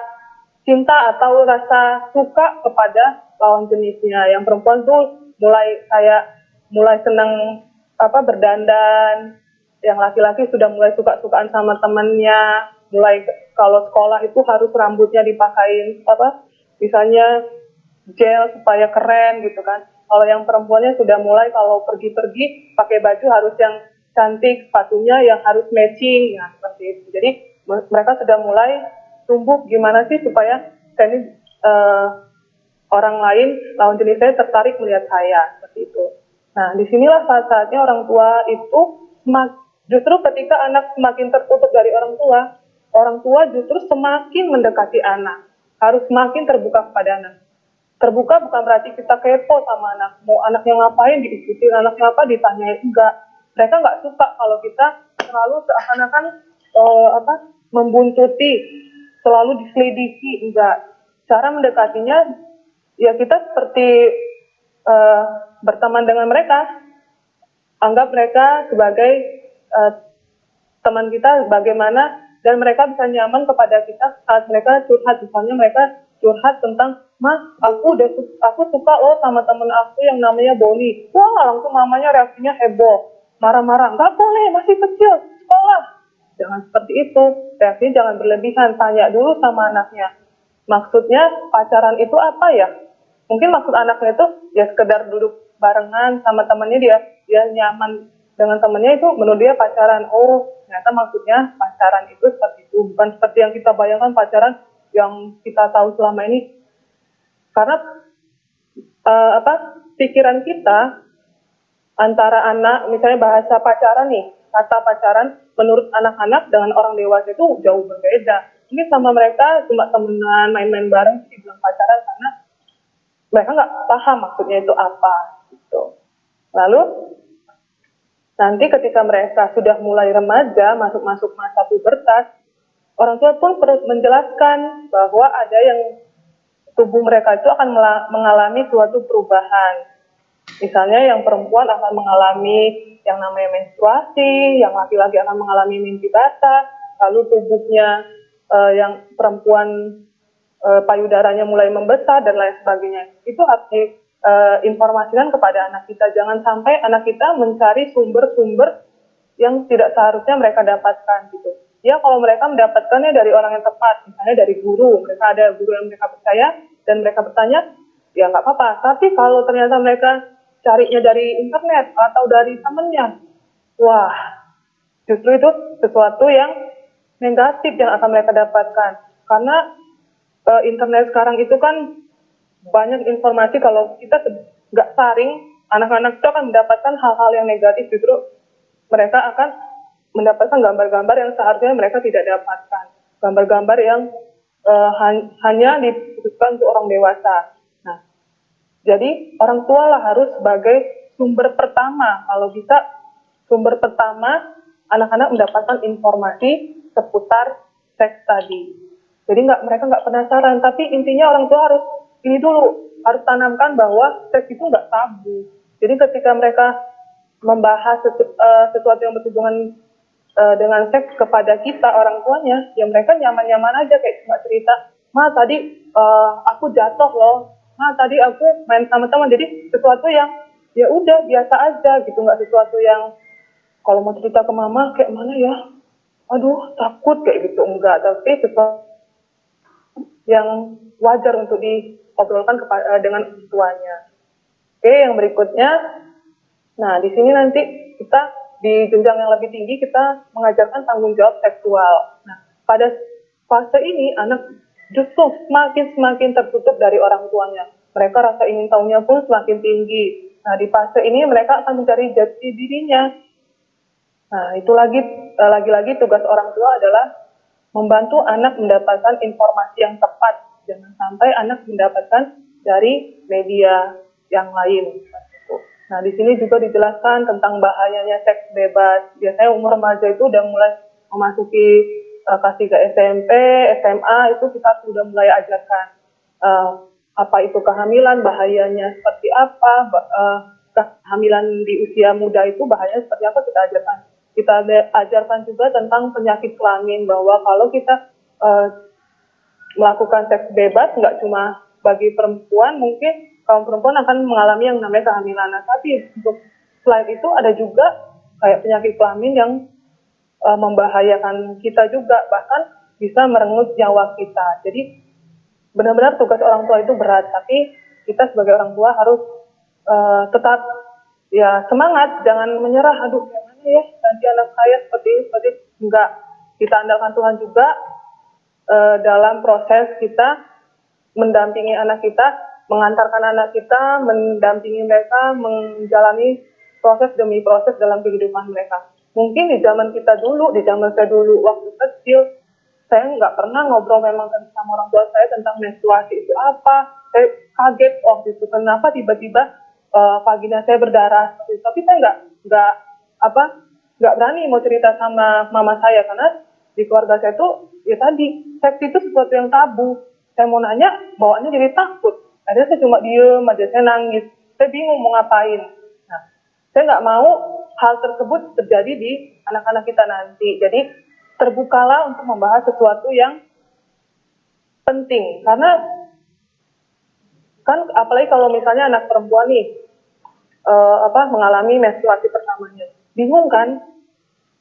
Speaker 3: cinta atau rasa suka kepada lawan jenisnya. Yang perempuan tuh mulai senang berdandan, yang laki-laki sudah mulai suka-sukaan sama temannya, mulai kalau sekolah itu harus rambutnya dipakai misalnya gel supaya keren gitu kan. Kalau yang perempuannya sudah mulai kalau pergi-pergi pakai baju harus yang cantik, sepatunya yang harus matching, ya seperti itu. Jadi mereka sudah mulai tumbuh gimana sih supaya orang lain, lawan jenis saya tertarik melihat saya, seperti itu. Nah, disinilah saat-saatnya orang tua itu justru ketika anak semakin tertutup dari orang tua justru semakin mendekati anak, harus semakin terbuka kepada anak. Terbuka bukan berarti kita kepo sama anak, mau anaknya ngapain diikuti, anaknya apa ditanyain, enggak. Mereka nggak suka kalau kita selalu seakan-akan membuntuti, selalu diselidiki, enggak. Cara mendekatinya ya kita seperti berteman dengan mereka, anggap mereka sebagai teman kita bagaimana, dan mereka bisa nyaman kepada kita saat mereka curhat. Misalnya mereka curhat tentang, "Mas, aku suka loh sama temen aku yang namanya Boni." Wah, langsung mamanya reaksinya heboh, marah-marah. "Nggak boleh, masih kecil, sekolah." jangan seperti itu. Reaksinya jangan berlebihan, tanya dulu sama anaknya. Maksudnya pacaran itu apa ya? Mungkin maksud anaknya itu ya sekedar duduk barengan sama temannya, dia nyaman dengan temannya, itu menurut dia pacaran. Oh, ternyata maksudnya pacaran itu seperti itu, bukan seperti yang kita bayangkan pacaran yang kita tahu selama ini. Karena pikiran kita antara anak, misalnya bahasa pacaran nih, kata pacaran menurut anak-anak dengan orang dewasa itu jauh berbeda. Ini sama mereka cuma temenan, main-main bareng, dibilang pacaran karena mereka nggak paham maksudnya itu apa gitu. Lalu nanti ketika mereka sudah mulai remaja, masuk masa pubertas, orang tua pun perlu menjelaskan bahwa ada yang tubuh mereka itu akan mengalami suatu perubahan. Misalnya yang perempuan akan mengalami yang namanya menstruasi, yang laki-laki akan mengalami mimpi basah, lalu tubuhnya yang perempuan payudaranya mulai membesar dan lain sebagainya. Itu harus diinformasikan kepada anak kita. Jangan sampai anak kita mencari sumber-sumber yang tidak seharusnya mereka dapatkan gitu. Ya kalau mereka mendapatkannya dari orang yang tepat, misalnya dari guru, mereka ada guru yang mereka percaya dan mereka bertanya, ya nggak apa-apa. Tapi kalau ternyata mereka carinya dari internet atau dari temannya, wah, justru itu sesuatu yang negatif yang akan mereka dapatkan. Karena internet sekarang itu kan banyak informasi, kalau kita nggak saring, anak-anak itu akan mendapatkan hal-hal yang negatif, justru mereka akan mendapatkan gambar-gambar yang seharusnya mereka tidak dapatkan. Gambar-gambar yang hanya dikhususkan untuk orang dewasa. Nah, jadi orang tua lah harus sebagai sumber pertama. Kalau bisa sumber pertama anak-anak mendapatkan informasi seputar seks tadi. Jadi mereka nggak penasaran. Tapi intinya orang tua harus ini dulu, harus tanamkan bahwa seks itu nggak tabu. Jadi ketika mereka membahas sesuatu yang berhubungan dengan seks kepada kita orang tuanya, ya mereka nyaman-nyaman aja, kayak cuma cerita, ma tadi aku jatuh loh, ma tadi aku main sama teman. Jadi sesuatu yang ya udah biasa aja gitu, nggak sesuatu yang kalau mau cerita ke mama kayak mana ya, aduh takut kayak gitu, enggak. Tapi sesuatu yang wajar untuk diobrolkan dengan orang tuanya. Oke, yang berikutnya, nah di sini nanti kita di jenjang yang lebih tinggi kita mengajarkan tanggung jawab seksual. Nah, pada fase ini anak justru semakin tertutup dari orang tuanya. Mereka rasa ingin tahunya pun semakin tinggi. Nah, di fase ini mereka akan mencari jati dirinya. Nah, itu lagi-lagi tugas orang tua adalah membantu anak mendapatkan informasi yang tepat. Jangan sampai anak mendapatkan dari media yang lain. Nah, di sini juga dijelaskan tentang bahayanya seks bebas. Biasanya umur remaja itu udah mulai memasuki kelas 3 SMP, SMA, itu kita sudah mulai ajarkan apa itu kehamilan, bahayanya seperti apa, kehamilan di usia muda itu bahayanya seperti apa kita ajarkan. Kita ajarkan juga tentang penyakit kelamin, bahwa kalau kita melakukan seks bebas, nggak cuma bagi perempuan, mungkin kaum perempuan akan mengalami yang namanya kehamilan. Nah, tapi untuk selain itu ada juga kayak penyakit kelamin yang membahayakan kita juga, bahkan bisa merenggut nyawa kita. Jadi benar-benar tugas orang tua itu berat, tapi kita sebagai orang tua harus tetap ya semangat, jangan menyerah. Aduh, gimana ya nanti anak saya seperti ini, enggak. Kita andalkan Tuhan juga dalam proses kita mendampingi anak kita, mengantarkan anak kita, mendampingi mereka, menjalani proses demi proses dalam kehidupan mereka. Mungkin di zaman kita dulu, di zaman saya dulu, waktu kecil, saya nggak pernah ngobrol memang sama orang tua saya tentang menstruasi itu apa. Saya kaget waktu itu, kenapa tiba-tiba vagina saya berdarah. Tapi saya nggak berani mau cerita sama mama saya, karena di keluarga saya tuh, ya tadi, seks itu sesuatu yang tabu. Saya mau nanya, bawaannya jadi takut. Akhirnya saya cuma diem aja, saya nangis. Saya bingung mau ngapain. Nah, saya nggak mau hal tersebut terjadi di anak-anak kita nanti. Jadi, terbukalah untuk membahas sesuatu yang penting. Karena, kan apalagi kalau misalnya anak perempuan nih, mengalami menstruasi pertamanya. Bingung kan?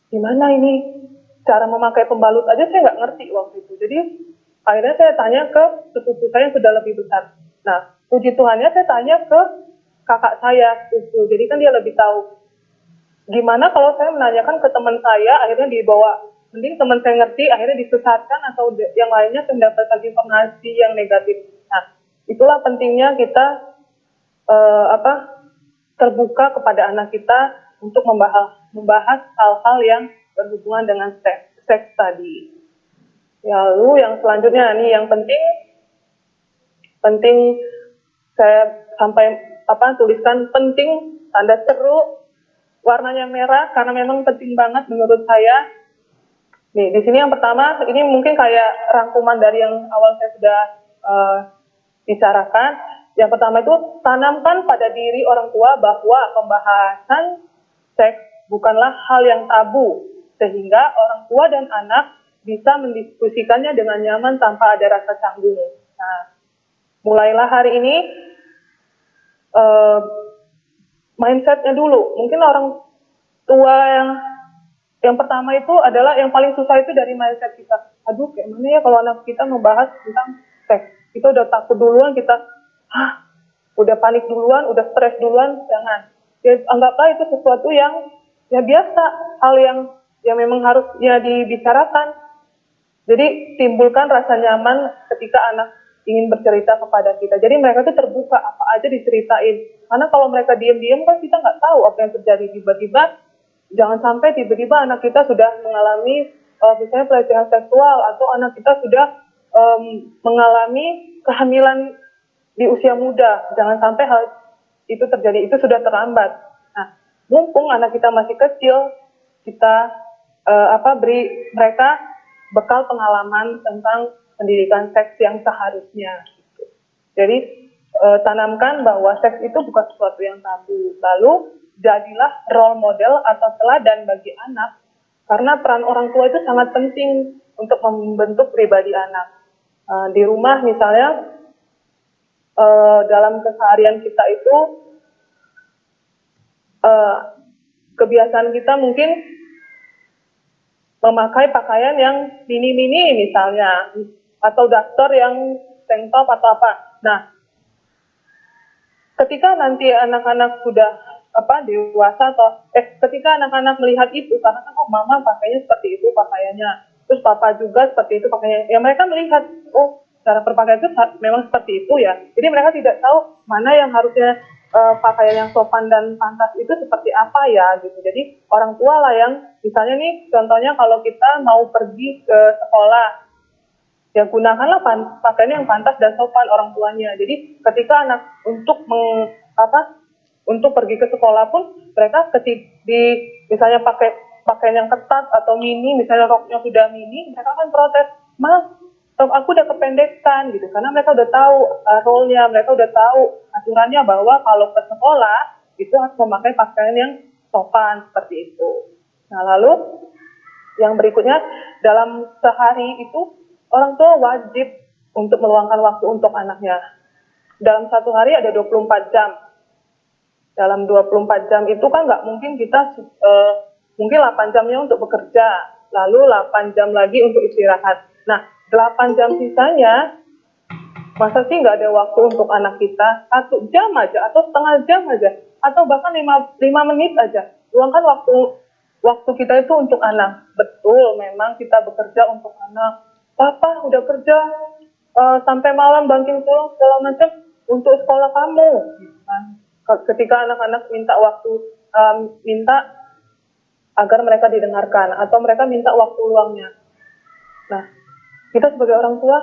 Speaker 3: Gimana ini? cara memakai pembalut aja saya nggak ngerti waktu itu. Jadi akhirnya saya tanya ke sepupu saya yang sudah lebih besar. Nah, puji Tuhannya saya tanya ke kakak saya, sepupu. Jadi kan dia lebih tahu. Gimana kalau saya menanyakan ke teman saya, akhirnya dibawa, mending teman saya ngerti, akhirnya disesatkan atau yang lainnya mendapatkan informasi yang negatif. Nah, itulah pentingnya kita terbuka kepada anak kita untuk membahas hal-hal yang berhubungan dengan seks tadi. Lalu yang selanjutnya nih yang penting saya tuliskan penting tanda seru, warnanya merah karena memang penting banget menurut saya. Nih di sini yang pertama ini mungkin kayak rangkuman dari yang awal saya sudah bicarakan. Yang pertama itu tanamkan pada diri orang tua bahwa pembahasan seks bukanlah hal yang tabu sehingga orang tua dan anak bisa mendiskusikannya dengan nyaman tanpa ada rasa canggung. Nah, mulailah hari ini mindsetnya dulu. Mungkin orang tua yang pertama itu adalah yang paling susah itu dari mindset kita. Aduh, kayak mana ya kalau anak kita membahas tentang seks. Kita udah takut duluan, kita udah panik duluan, udah stres duluan, jangan. Ya, anggaplah itu sesuatu yang ya biasa, hal yang memang harus ya dibicarakan. Jadi timbulkan rasa nyaman ketika anak ingin bercerita kepada kita. Jadi mereka tuh terbuka, apa aja diceritain. Karena kalau mereka diam-diam kan kita nggak tahu apa yang terjadi. Tiba-tiba, jangan sampai tiba-tiba anak kita sudah mengalami misalnya pelecehan seksual, atau anak kita sudah mengalami kehamilan di usia muda. Jangan sampai hal itu terjadi, itu sudah terlambat. Nah, mumpung anak kita masih kecil, kita beri mereka bekal pengalaman tentang pendidikan seks yang seharusnya. Gitu. Jadi tanamkan bahwa seks itu bukan sesuatu yang tabu. Lalu jadilah role model atau teladan bagi anak, karena peran orang tua itu sangat penting untuk membentuk pribadi anak. Di rumah misalnya dalam keseharian kita itu kebiasaan kita mungkin memakai pakaian yang mini-mini misalnya, atau daster yang tank top atau apa. Nah, ketika nanti anak-anak sudah dewasa atau ketika anak-anak melihat itu, karena kan mama pakainya seperti itu pakaiannya, terus papa juga seperti itu pakaiannya, ya mereka melihat cara berpakaian itu memang seperti itu ya. Jadi mereka tidak tahu mana yang harusnya pakaian yang sopan dan pantas itu seperti apa ya gitu. Jadi orang tua lah yang misalnya nih contohnya kalau kita mau pergi ke sekolah, ya gunakanlah pakaian yang pantas dan sopan orang tuanya. Jadi ketika anak untuk pergi ke sekolah pun mereka misalnya pakai pakaian yang ketat atau mini, misalnya roknya sudah mini, mereka akan protes, "Ma, rok aku udah kependekan," gitu. Karena mereka udah tahu role-nya, mereka udah tahu aturannya bahwa kalau ke sekolah itu harus memakai pakaian yang sopan seperti itu. Nah, lalu yang berikutnya, dalam sehari itu orang tua wajib untuk meluangkan waktu untuk anaknya. Dalam satu hari ada 24 jam. Dalam 24 jam itu kan nggak mungkin kita mungkin 8 jamnya untuk bekerja, lalu 8 jam lagi untuk istirahat. Nah, 8 jam sisanya, masa sih nggak ada waktu untuk anak kita? 1 jam aja, atau setengah jam aja, atau bahkan 5 menit aja. Luangkan waktu kita itu untuk anak. Betul, memang kita bekerja untuk anak. Papa udah kerja sampai malam banting tulang segala macam untuk sekolah kamu. Ketika anak-anak minta minta agar mereka didengarkan, atau mereka minta waktu luangnya. Nah, kita sebagai orang tua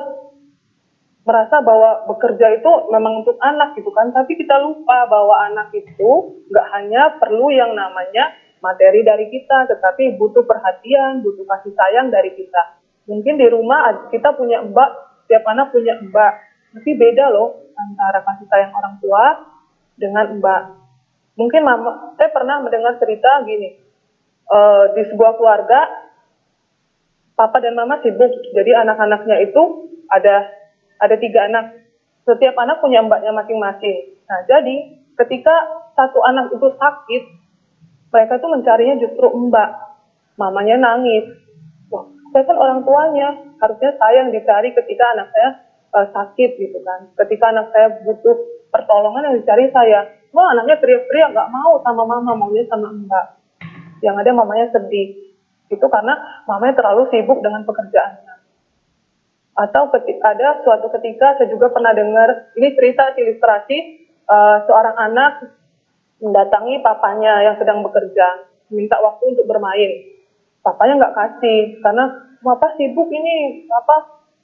Speaker 3: merasa bahwa bekerja itu memang untuk anak gitu kan, tapi kita lupa bahwa anak itu nggak hanya perlu yang namanya materi dari kita, tetapi butuh perhatian, butuh kasih sayang dari kita. Mungkin di rumah kita punya mbak, setiap anak punya mbak, tapi beda loh antara kasih sayang orang tua dengan mbak. Mungkin saya pernah mendengar cerita gini, di sebuah keluarga papa dan mama sibuk, jadi anak-anaknya itu ada 3 anak. Setiap anak punya mbaknya masing-masing. Nah, jadi ketika satu anak itu sakit, mereka tuh mencarinya justru mbak. Mamanya nangis. Wah, saya kan orang tuanya, harusnya saya yang dicari ketika anak saya sakit gitu kan. Ketika anak saya butuh pertolongan yang dicari saya. Wah, anaknya teriak-teriak, nggak mau sama mama, maunya sama mbak. Yang ada mamanya sedih. Itu karena mamanya terlalu sibuk dengan pekerjaannya. Atau ada suatu ketika saya juga pernah dengar, ini cerita ilustrasi, seorang anak mendatangi papanya yang sedang bekerja, minta waktu untuk bermain. Papanya nggak kasih, karena papa sibuk ini,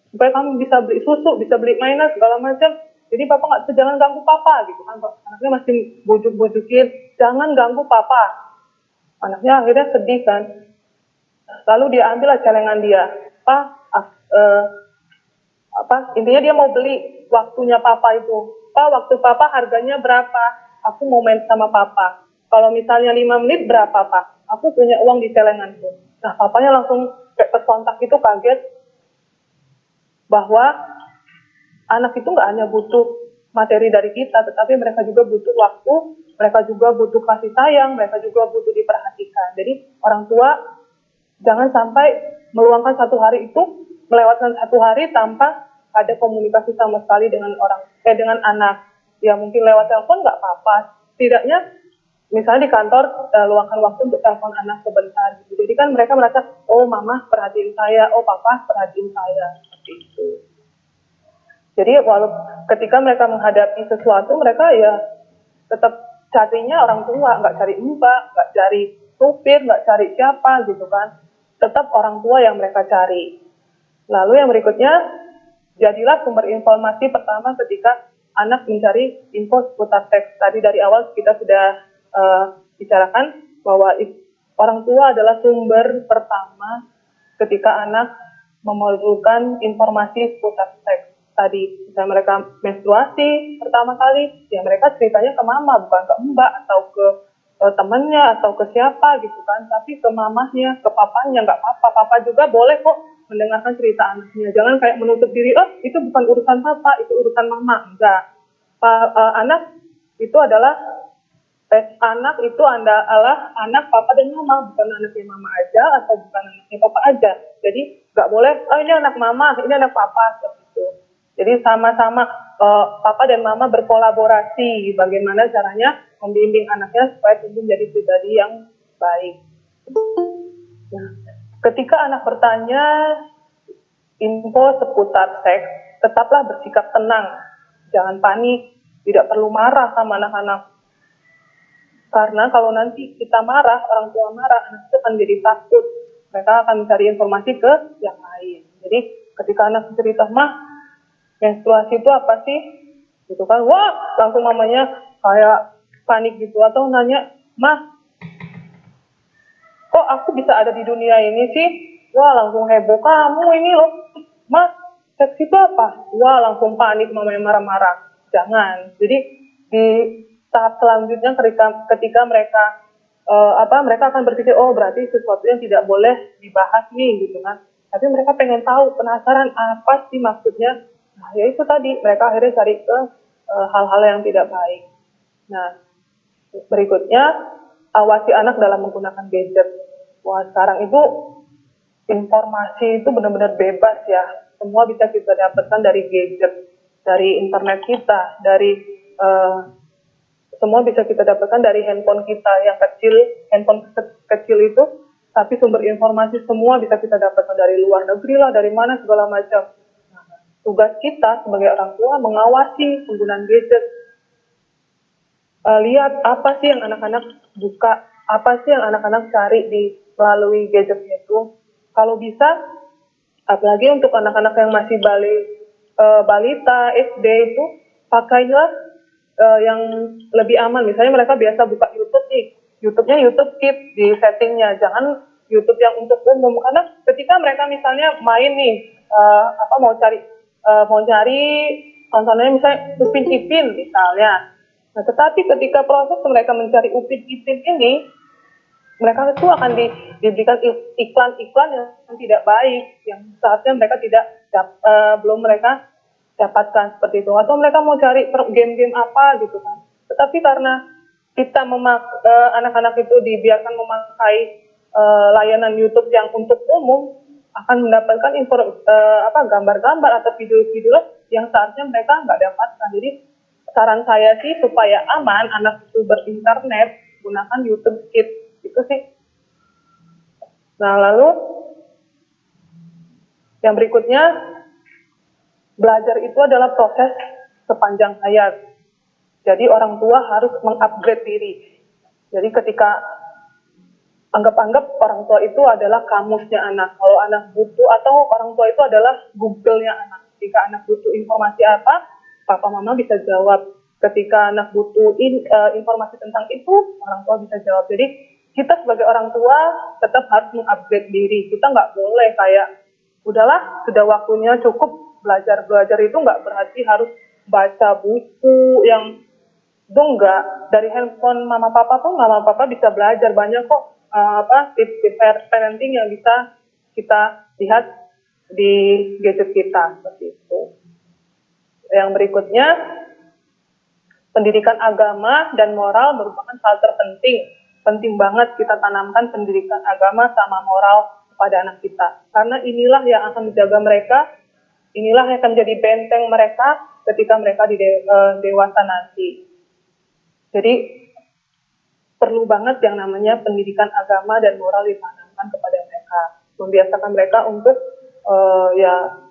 Speaker 3: supaya kamu bisa beli susu, bisa beli mainan, segala macam. Jadi papa nggak bisa, jangan ganggu papa, gitu kan. Anaknya masih bujuk-bujukin, jangan ganggu papa. Anaknya akhirnya sedih kan. Lalu dia ambil celengan dia, intinya dia mau beli waktunya papa itu. Waktu papa harganya berapa? Aku mau main sama papa. Kalau misalnya 5 menit berapa, Pak? Aku punya uang di celenganku. Nah, papanya langsung kayak tersentak itu, kaget bahwa anak itu nggak hanya butuh materi dari kita, tetapi mereka juga butuh waktu, mereka juga butuh kasih sayang, mereka juga butuh diperhatikan. Jadi orang tua jangan sampai meluangkan satu hari itu, melewatkan satu hari tanpa ada komunikasi sama sekali dengan dengan anak. Ya mungkin lewat telepon nggak apa-apa. Setidaknya misalnya di kantor luangkan waktu untuk telepon anak sebentar. Gitu. Jadi kan mereka merasa, oh mama perhatiin saya, oh papa perhatiin saya. Seperti itu. Jadi ketika mereka menghadapi sesuatu, mereka ya tetap carinya orang tua, nggak cari mbak, nggak cari supir, nggak cari siapa gitu kan. Tetap orang tua yang mereka cari. Lalu yang berikutnya, jadilah sumber informasi pertama ketika anak mencari info seputar teks. Tadi dari awal kita sudah bicarakan bahwa orang tua adalah sumber pertama ketika anak memerlukan informasi seputar teks. Tadi, misalnya mereka menstruasi pertama kali, ya mereka ceritanya ke mama, bukan ke mbak atau ke temannya atau ke siapa gitu kan, tapi ke mamahnya, ke papanya. Nggak apa-apa, papa juga boleh kok mendengarkan cerita anaknya. Jangan kayak menutup diri, oh itu bukan urusan papa, itu urusan mama. Enggak. Anak itu adalah anak papa dan mama, bukan anaknya mama aja atau bukan anaknya papa aja. Jadi nggak boleh, oh ini anak mama, ini anak papa, seperti itu. Jadi sama-sama papa dan mama berkolaborasi bagaimana caranya membimbing anaknya supaya tumbuh menjadi pribadi yang baik. Nah, ketika anak bertanya info seputar seks, tetaplah bersikap tenang, jangan panik, tidak perlu marah sama anak-anak. Karena kalau nanti kita marah, orang tua marah, anak itu akan jadi takut. Mereka akan mencari informasi ke yang lain. Jadi ketika anak cerita, mah, menstruasi itu apa sih? Gitu kan, wah, langsung mamanya kayak panik gitu. Atau nanya, mah, kok aku bisa ada di dunia ini sih? Wah, langsung heboh, kamu ini loh. Mah, seks itu apa? Wah, langsung panik, mamanya marah-marah. Jangan. Jadi di tahap selanjutnya ketika mereka mereka akan berpikir, oh berarti sesuatu yang tidak boleh dibahas nih gitu kan. Tapi mereka pengen tahu, penasaran apa sih maksudnya. Nah, ya itu tadi, mereka akhirnya cari ke hal-hal yang tidak baik. Nah, berikutnya, awasi anak dalam menggunakan gadget. Wah, sekarang itu informasi itu benar-benar bebas ya. Semua bisa kita dapatkan dari gadget, dari internet kita, dari semua bisa kita dapatkan dari handphone kita yang kecil, handphone kecil itu, tapi sumber informasi semua bisa kita dapatkan dari luar negeri lah, dari mana segala macam. Nah, tugas kita sebagai orang tua mengawasi penggunaan gadget. Lihat apa sih yang anak-anak buka, apa sih yang anak-anak cari melalui gadgetnya itu. Kalau bisa, apalagi untuk anak-anak yang masih balita, SD itu, pakailah yang lebih aman. Misalnya mereka biasa buka YouTube nih, YouTube-nya YouTube Kids di settingnya, jangan YouTube yang untuk umum. Karena ketika mereka misalnya main nih, mau cari tontonannya misalnya Upin Ipin misalnya. Nah, tetapi ketika proses mereka mencari Upin Ipin ini, mereka itu akan diberikan iklan-iklan yang tidak baik, yang seharusnya mereka belum mereka dapatkan seperti itu. Atau mereka mau cari game-game apa gitu kan. Tetapi karena kita anak-anak itu dibiarkan memakai layanan YouTube yang untuk umum, akan mendapatkan gambar-gambar atau video-video yang seharusnya mereka nggak dapatkan. Jadi saran saya sih supaya aman anak itu berinternet, gunakan YouTube Kids itu sih. Nah lalu yang berikutnya, belajar itu adalah proses sepanjang hayat. Jadi orang tua harus mengupgrade diri. Jadi ketika anggap-anggap orang tua itu adalah kamusnya anak. Kalau anak butuh, atau orang tua itu adalah Google-nya anak. Ketika anak butuh informasi apa, papa mama bisa jawab. Ketika anak butuh informasi tentang itu, orang tua bisa jawab. Jadi kita sebagai orang tua tetap harus mengupgrade diri. Kita nggak boleh kayak, udahlah sudah waktunya cukup belajar itu nggak berarti harus baca buku yang itu enggak. Dari handphone mama papa pun mama papa bisa belajar banyak kok tips parenting yang bisa kita lihat di gadget kita seperti itu. Yang berikutnya, pendidikan agama dan moral merupakan hal terpenting. Penting banget kita tanamkan pendidikan agama sama moral kepada anak kita. Karena inilah yang akan menjaga mereka, inilah yang akan menjadi benteng mereka ketika mereka di dewasa nanti. Jadi perlu banget yang namanya pendidikan agama dan moral ditanamkan kepada mereka. Membiasakan mereka untuk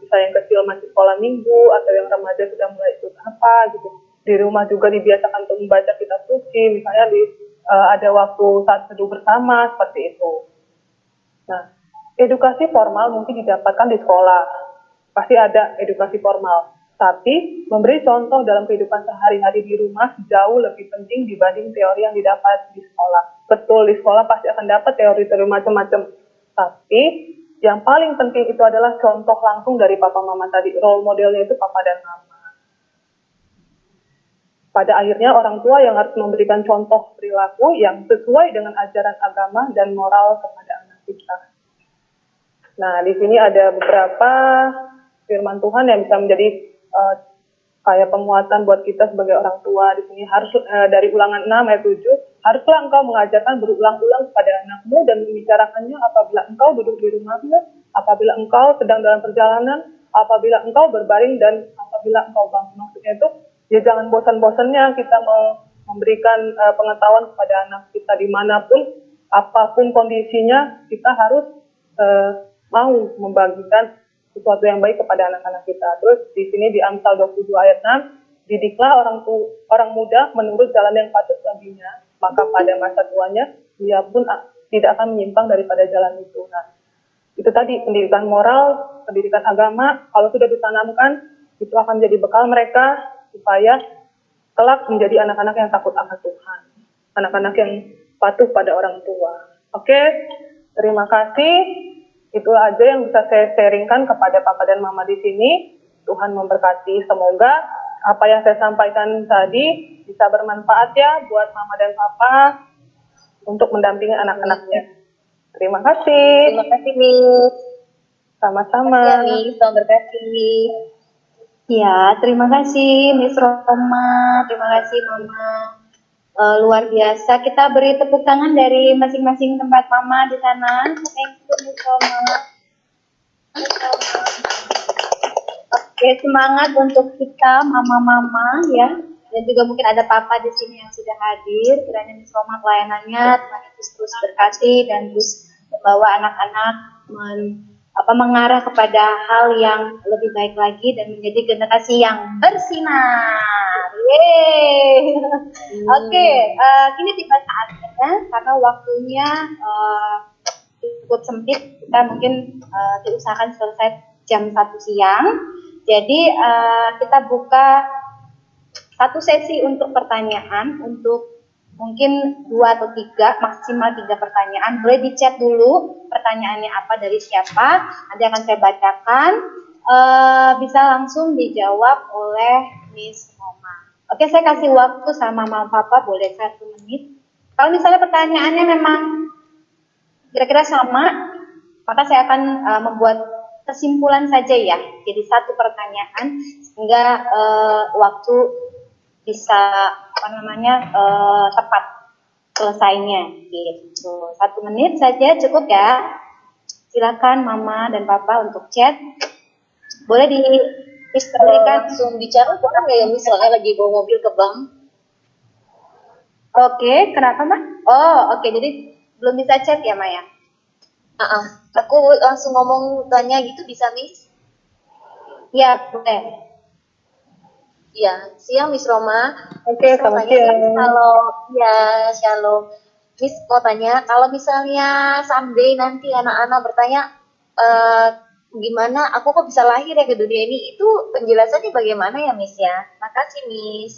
Speaker 3: bisa yang kecil masih sekolah minggu, atau yang remaja sudah mulai ikut apa gitu. Di rumah juga dibiasakan untuk membaca kitab suci, misalnya ada waktu saat teduh bersama, seperti itu. Nah, edukasi formal mungkin didapatkan di sekolah. Pasti ada edukasi formal. Tapi memberi contoh dalam kehidupan sehari-hari di rumah jauh lebih penting dibanding teori yang didapat di sekolah. Betul, di sekolah pasti akan dapat teori-teori macam-macam. Tapi yang paling penting itu adalah contoh langsung dari papa mama tadi. Role modelnya itu papa dan mama. Pada akhirnya orang tua yang harus memberikan contoh perilaku yang sesuai dengan ajaran agama dan moral kepada anak kita. Nah, di sini ada beberapa firman Tuhan yang bisa menjadi kayak penguatan buat kita sebagai orang tua. Di sini harus dari Ulangan 6 ayat 7, haruslah engkau mengajarkan berulang-ulang kepada anakmu dan membicarakannya apabila engkau duduk di rumahmu, apabila engkau sedang dalam perjalanan, apabila engkau berbaring, dan apabila engkau bangun. Maksudnya itu, ya jangan bosan-bosannya kita mau memberikan pengetahuan kepada anak kita dimanapun, apapun kondisinya, kita harus mau membagikan sesuatu yang baik kepada anak-anak kita. Terus di sini di Amsal 22 ayat 6, didiklah orang muda menurut jalan yang patut baginya, maka pada masa tuanya dia pun tidak akan menyimpang daripada jalan itu. Nah, itu tadi pendidikan moral, pendidikan agama, kalau sudah ditanamkan, itu akan menjadi bekal mereka supaya kelak menjadi anak-anak yang takut akan Tuhan, anak-anak yang patuh pada orang tua. Oke, terima kasih. Itu aja yang bisa saya sharingkan kepada papa dan mama di sini. Tuhan memberkati. Semoga apa yang saya sampaikan tadi bisa bermanfaat ya buat mama dan papa untuk mendampingi anak-anaknya. Terima kasih.
Speaker 2: Terima kasih, Miss.
Speaker 3: Sama-sama.
Speaker 2: Ya, Miss, Tuhan berkati. Ya, terima kasih Miss Roma. Terima kasih Mama. Luar biasa. Kita beri tepuk tangan dari masing-masing tempat mama di sana. Thank you, Miss Roma. Oke, semangat untuk kita mama-mama ya. Dan juga mungkin ada papa di sini yang sudah hadir. Kiranya Miss Roma pelayanannya Tuhan Yesus terus berkati dan terus membawa anak-anak mengarah kepada hal yang lebih baik lagi dan menjadi generasi yang bersinar. Yeay. Oke, kini tiba saatnya karena waktunya cukup sempit. Kita mungkin diusahakan selesai jam 1 siang. Jadi kita buka satu sesi untuk pertanyaan, untuk mungkin 2 atau 3, maksimal 3 pertanyaan. Boleh di chat dulu pertanyaannya apa, dari siapa. Nanti akan saya bacakan. Bisa langsung dijawab oleh Miss Roma. Oke, saya kasih waktu sama Mama Papa, boleh 1 menit. Kalau misalnya pertanyaannya memang kira-kira sama, maka saya akan membuat kesimpulan saja ya. Jadi 1 pertanyaan sehingga waktu bisa tepat selesainya gitu. 1 menit saja cukup ya. Silakan Mama dan Papa untuk chat. Boleh
Speaker 4: Kalau
Speaker 2: diberikan.
Speaker 4: langsung bicara boleh nggak ya, misalnya lagi bawa mobil ke bank?
Speaker 2: Oke, kenapa Ma? Oh, oke. Jadi belum bisa chat ya Ma ya?
Speaker 4: Aku langsung ngomong tanya gitu bisa, Miss?
Speaker 2: Ya, boleh.
Speaker 4: Ya, siang Miss Roma.
Speaker 3: Oke,
Speaker 4: Miss mau
Speaker 3: selamat
Speaker 4: tanya kan
Speaker 3: siang.
Speaker 4: kalau ya shalom. Miss mau tanya kalau misalnya someday nanti anak-anak bertanya gimana aku kok bisa lahir ya ke dunia ini, itu penjelasannya bagaimana ya Miss ya? Makasih Miss.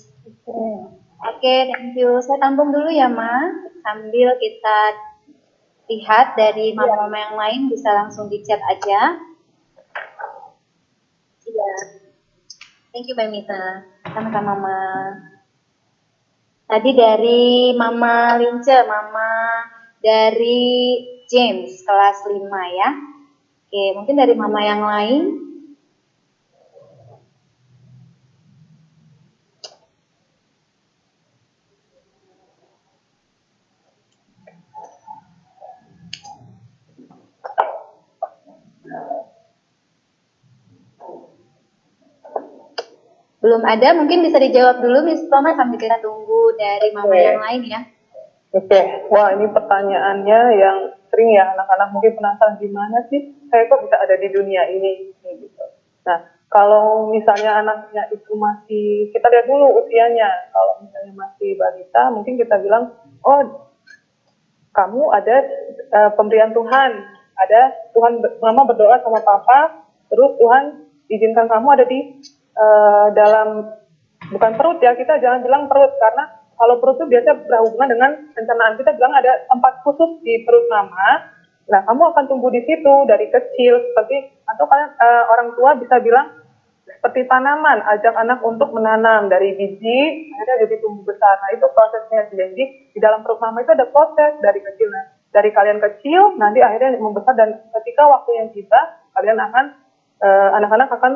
Speaker 2: Oke, thank you. Saya tampung dulu ya Ma. Sambil kita lihat dari mama-mama yang lain bisa langsung di chat aja.
Speaker 4: Iya. Thank you Mbak Mita.
Speaker 2: Sama-sama Ma. Tadi dari Mama Lince, Mama dari James kelas 5 ya. Oke, mungkin dari Mama yang lain. Belum ada, mungkin bisa dijawab dulu Miss Roma sambil kita tunggu dari Mama yang lain ya.
Speaker 3: Oke, wah ini pertanyaannya yang sering ya anak-anak mungkin penasaran gimana sih saya kok bisa ada di dunia ini gitu. Nah, kalau misalnya anaknya itu masih, kita lihat dulu usianya. Kalau misalnya masih balita, mungkin kita bilang, oh kamu ada pemberian Tuhan, ada Tuhan, mama berdoa sama papa, terus Tuhan izinkan kamu ada di dalam, bukan perut ya, kita jangan bilang perut, karena kalau perut itu biasanya berhubungan dengan pencernaan. Kita bilang ada tempat khusus di perut mama. Nah, kamu akan tumbuh di situ dari kecil, seperti, atau kalian orang tua bisa bilang seperti tanaman, ajak anak untuk menanam dari biji, akhirnya jadi tumbuh besar. Nah, itu prosesnya. Jadi di dalam perut mama itu ada proses dari kecil. Nah, dari kalian kecil, nanti akhirnya membesar, dan ketika waktu yang tiba, kalian akan anak-anak akan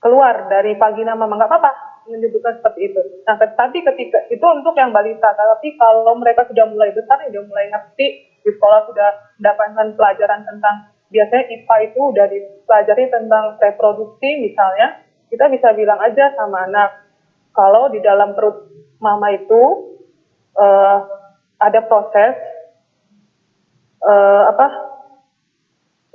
Speaker 3: keluar dari vagina mama, nggak apa-apa menyebutkan seperti itu. Nah, tapi ketika itu untuk yang balita, tapi kalau mereka sudah mulai besar, sudah mulai ngerti, di sekolah sudah mendapatkan pelajaran tentang, biasanya IPA itu udah dipelajari tentang reproduksi misalnya, kita bisa bilang aja sama anak, kalau di dalam perut mama itu ada proses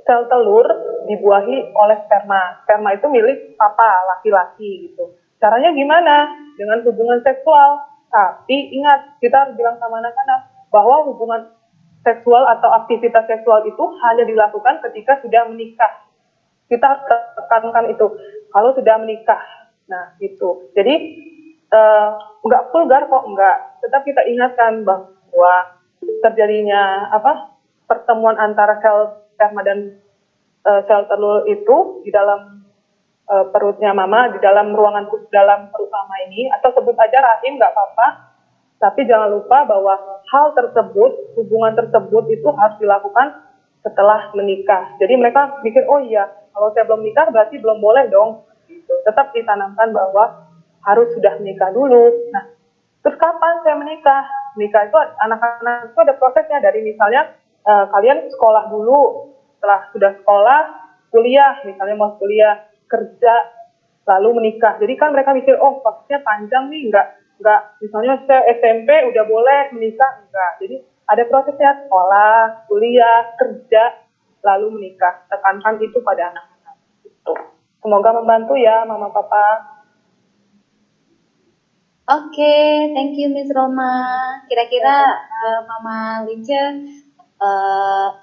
Speaker 3: sel telur dibuahi oleh sperma. Sperma itu milik papa, laki-laki gitu. Caranya gimana? Dengan hubungan seksual. Tapi ingat, kita harus bilang sama anak-anak bahwa hubungan seksual atau aktivitas seksual itu hanya dilakukan ketika sudah menikah. Kita harus tekankan itu. Kalau sudah menikah. Nah, itu. Jadi, nggak vulgar kok, enggak. Tetap kita ingatkan bahwa terjadinya pertemuan antara sel sperma dan sel telur itu di dalam perutnya mama, di dalam ruangan dalam perut mama ini, atau sebut aja rahim, nggak apa-apa. Tapi jangan lupa bahwa hal tersebut, hubungan tersebut itu harus dilakukan setelah menikah. Jadi mereka mikir, oh iya, kalau saya belum menikah berarti belum boleh dong. Gitu. Tetap ditanamkan bahwa harus sudah menikah dulu. Nah, terus kapan saya menikah? Menikah itu anak-anak itu ada prosesnya, dari misalnya kalian sekolah dulu, setelah sudah sekolah, kuliah, misalnya mau kuliah, kerja, lalu menikah. Jadi kan mereka mikir, oh prosesnya panjang nih, enggak, misalnya saya SMP udah boleh menikah, enggak. Jadi ada prosesnya, sekolah, kuliah, kerja, lalu menikah. Tekankan itu pada anak-anak. Gitu. Semoga membantu ya Mama Papa.
Speaker 2: Oke, thank you Miss Roma. Kira-kira Mama Lince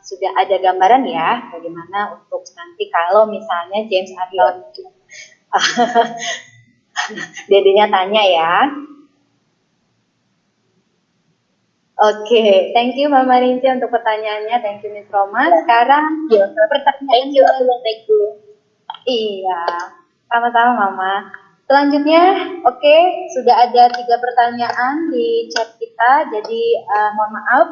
Speaker 2: sudah ada gambaran ya bagaimana untuk nanti kalau misalnya James atau dedenya tanya ya. Oke, thank you Mama Lince untuk pertanyaannya, thank you Miss Roma. Sekarang pertanyaan
Speaker 4: Thank you.
Speaker 2: Iya, sama-sama Mama. Selanjutnya, oke, sudah ada 3 pertanyaan di chat kita. Jadi mohon maaf,